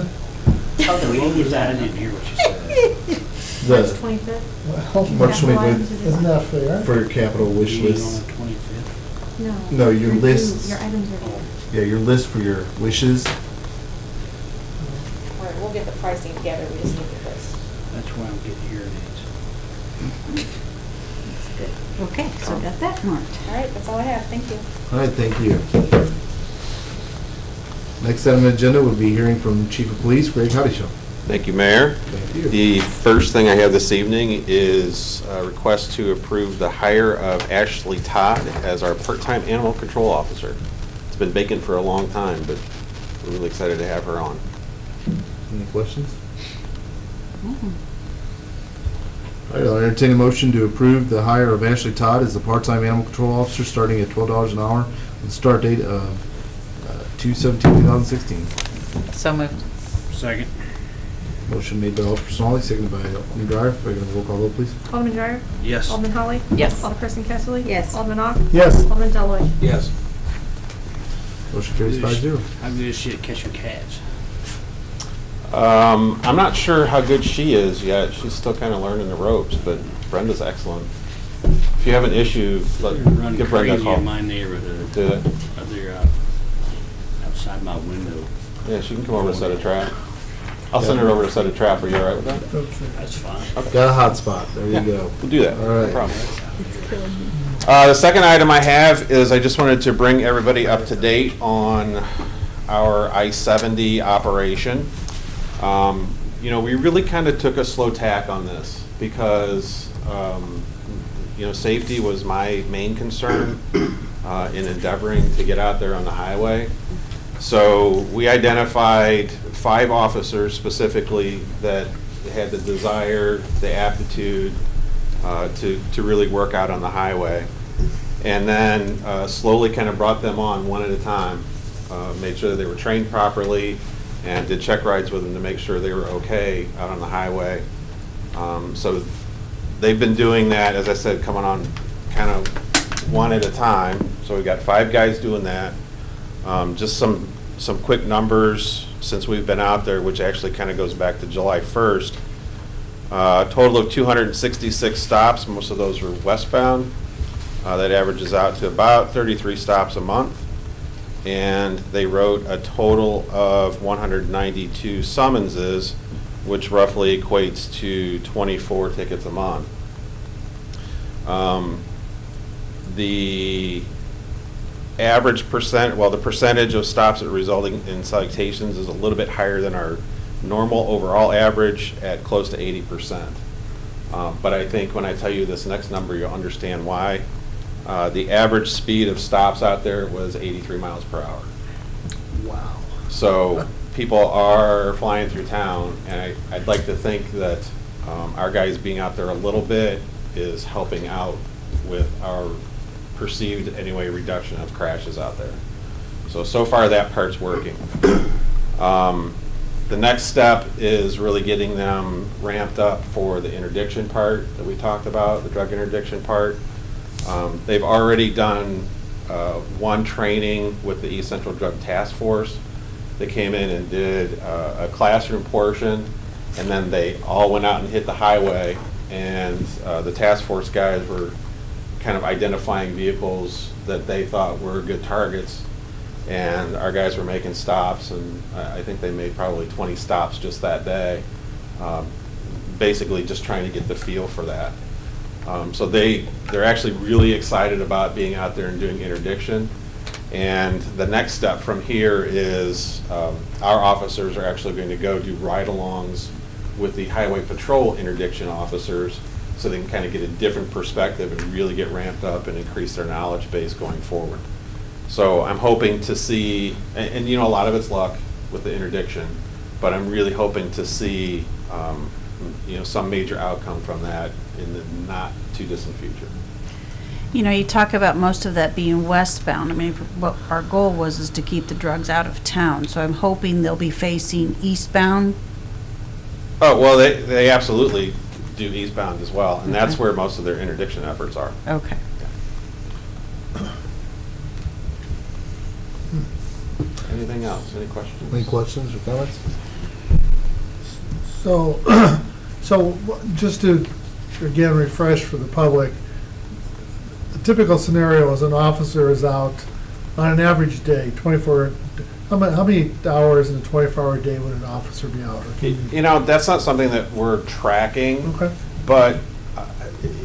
What was that? I didn't hear what you said. March The 25th? Well, March 25th Isn't that fair? for your capital wish Meeting list. on the 25th. No. No, your lists. Your items are there. Yeah, your list for your wishes. All right, we'll get the pricing together, we just need the list. That's why I'm getting hearing aids. That's good. Okay, so got that marked. All right, that's all I have, thank you. All right, thank you. Next item on the agenda would be hearing from Chief of Police, Greg Howdishaw. Thank you, Mayor. Thank you. The first thing I have this evening is a request to approve the hire of Ashley Todd as our part-time animal control officer. It's been vacant for a long time, but we're really excited to have her on. Any questions? All right, I'll entertain a motion to approve the hire of Ashley Todd as the part-time animal control officer, starting at $12 an hour, with start date of 2/17/2016. So moved. Second. Motion made by Alderman Smalley, seconded by Alderman Dreyer. If I can have a roll call vote, please. Alderman Dreyer? Yes. Alderman Holly? Yes. Alderperson Casterly? Yes. Alderman Ock? Yes. Alderman Deloy. Yes. Motion carries 5-0. How good is she at catching cats? I'm not sure how good she is yet. She's still kind of learning the ropes, but Brenda's excellent. If you have an issue, They're running give Brenda a crazy call. in my neighborhood. Do it. They're outside my window. Yeah, she can come over to set a trap. I'll send her over to set a trap. Are you all right with that? That's fine. Got a hot spot. There you go. We'll do that. All No right. problem. The second item I have is I just wanted to bring everybody up to date on our I-70 operation. We really kind of took a slow tack on this because, safety was my main concern in endeavoring to get out there on the highway. So we identified 5 officers specifically that had the desire, the aptitude to really work out on the highway. And then slowly kind of brought them on one at a time, made sure that they were trained properly, and did check rides with them to make sure they were okay out on the highway. So they've been doing that, as I said, coming on kind of one at a time. So we've got 5 guys doing that. Just some quick numbers since we've been out there, which actually kind of goes back to July 1st. Total of 266 stops, most of those were westbound. That averages out to about 33 stops a month. And they wrote a total of 192 summonses, which roughly equates to 24 tickets a month. The average the percentage of stops that are resulting in citations is a little bit higher than our normal overall average at close to 80%. But I think when I tell you this next number, you'll understand why. The average speed of stops out there was 83 miles per hour. Wow. So people are flying through town, and I'd like to think that our guys being out there a little bit is helping out with our perceived, anyway, reduction of crashes out there. So far that part's working. The next step is really getting them ramped up for the interdiction part that we talked about, the drug interdiction part. They've already done one training with the East Central Drug Task Force. They came in and did a classroom portion, and then they all went out and hit the highway, and the task force guys were kind of identifying vehicles that they thought were good targets, and our guys were making stops, and I think they made probably 20 stops just that day, basically just trying to get the feel for that. So they're actually really excited about being out there and doing interdiction. And the next step from here is our officers are actually going to go do ride-alongs with the highway patrol interdiction officers so they can kind of get a different perspective and really get ramped up and increase their knowledge base going forward. So I'm hoping to see, and a lot of it's luck with the interdiction, but I'm really hoping to see some major outcome from that in the not too distant future. You know, you talk about most of that being westbound. I mean, what our goal was is to keep the drugs out of town, so I'm hoping they'll be facing eastbound. Oh, well, they absolutely do eastbound as well, and that's where most of their interdiction efforts are. Okay. Anything else? Any questions? Any questions or comments? So, just to, again, refresh for the public, the typical scenario is an officer is out on an average day, 24, how many hours in a 24-hour day would an officer be out? You know, that's not something that we're tracking. Okay. But,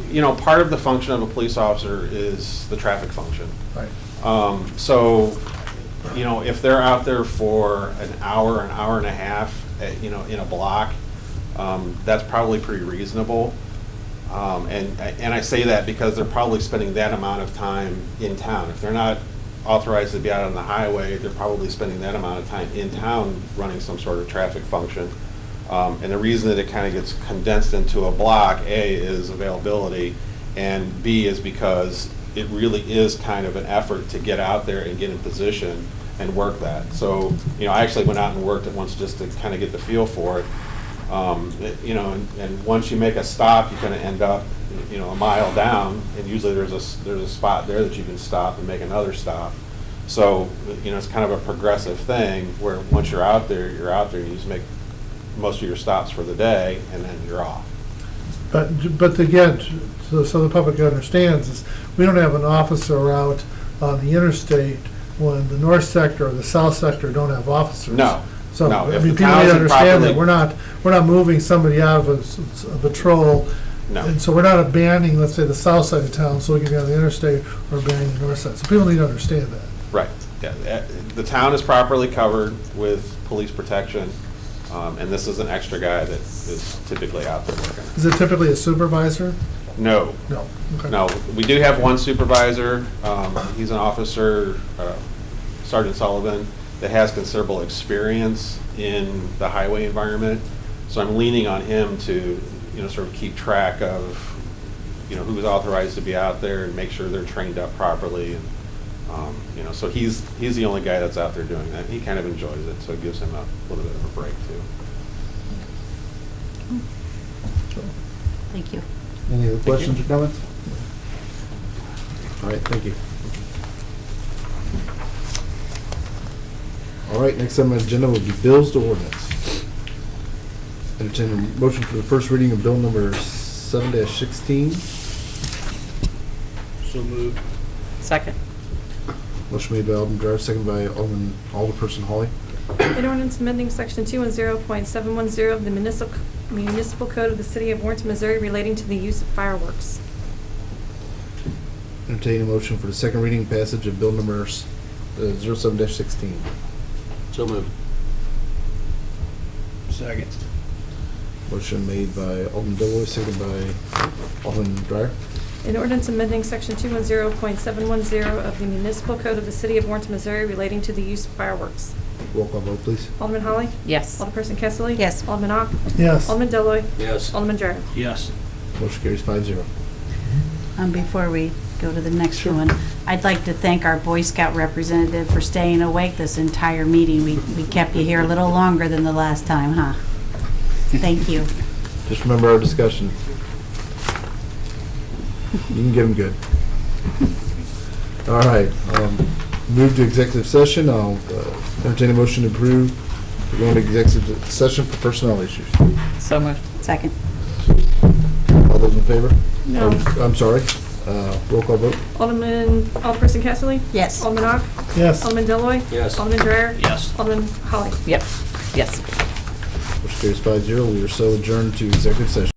you know, part of the function of a police officer is the traffic function. Right. So, you know, if they're out there for an hour and a half, you know, in a block, that's probably pretty reasonable. And I say that because they're probably spending that amount of time in town. If they're not authorized to be out on the highway, they're probably spending that amount of time in town running some sort of traffic function. And the reason that it kind of gets condensed into a block, A, is availability, and B is because it really is kind of an effort to get out there and get in position and work that. So, you know, I actually went out and worked it once just to kind of get the feel for it. You know, and once you make a stop, you kind of end up, you know, a mile down, and usually there's a spot there that you can stop and make another stop. So, you know, it's kind of a progressive thing where once you're out there, and you just make most of your stops for the day, and then you're off. But again, so the public understands, is we don't have an officer out on the interstate when the north sector or the south sector don't have officers. No. So, No, I if mean, the people town need to isn't understand that properly- we're not moving somebody out of a patrol. No. And so we're not abandoning, let's say, the south side of town so we can be on the interstate, or abandoning the north side. So people need to understand that. Right. Yeah. The town is properly covered with police protection, and this is an extra guy that is typically out there working. Is it typically a supervisor? No. No. Okay. No, we do have one supervisor. He's an officer, Sergeant Sullivan, that has considerable experience in the highway environment. So I'm leaning on him to, you know, sort of keep track of, you know, who's authorized to be out there and make sure they're trained up properly. And, you know, so he's the only guy that's out there doing that. He kind of enjoys it, so it gives him a little bit of a break too. Thank you. Any other questions or comments? All right, thank you. All right, next on my agenda will be bills to ordinance. Entertain a motion for the first reading of bill number 7-16. So moved. Second. Motion made by Alderman Dreyer, seconded by Alderperson Holly. An ordinance amending section 210.710 of the municipal code of the city of Warrenton, Missouri relating to the use of fireworks. Entertain a motion for the second reading and passage of bill number 07-16. So moved. Second. Motion made by Alderman Deloy, seconded by Alderman Dreyer. An ordinance amending section 210.710 of the municipal code of the city of Warrenton, Missouri relating to the use of fireworks. Roll call vote, please. Alderman Holly? Yes. Alderperson Kessler? Yes. Alderman Ock? Yes. Alderman Deloy, Yes. Alderman Dreyer? Yes. Motion carries 5-0. Before we go to the next one, I'd like to thank our Boy Scout representative for staying awake this entire meeting. We kept you here a little longer than the last time, huh? Thank you. Just remember our discussion. You can get them good. All right, move to executive session. I'll entertain a motion to approve to go into executive session for personnel issues. So moved. Second. All those in favor? No. I'm sorry. Roll call vote. Alderperson Kessler? Yes. Alderman Ock? Yes. Alderman Deloy, Yes. Alderman Dreyer? Yes. Alderman Holly? Yep. Yes. Motion carries 5-0. We are so adjourned to executive session.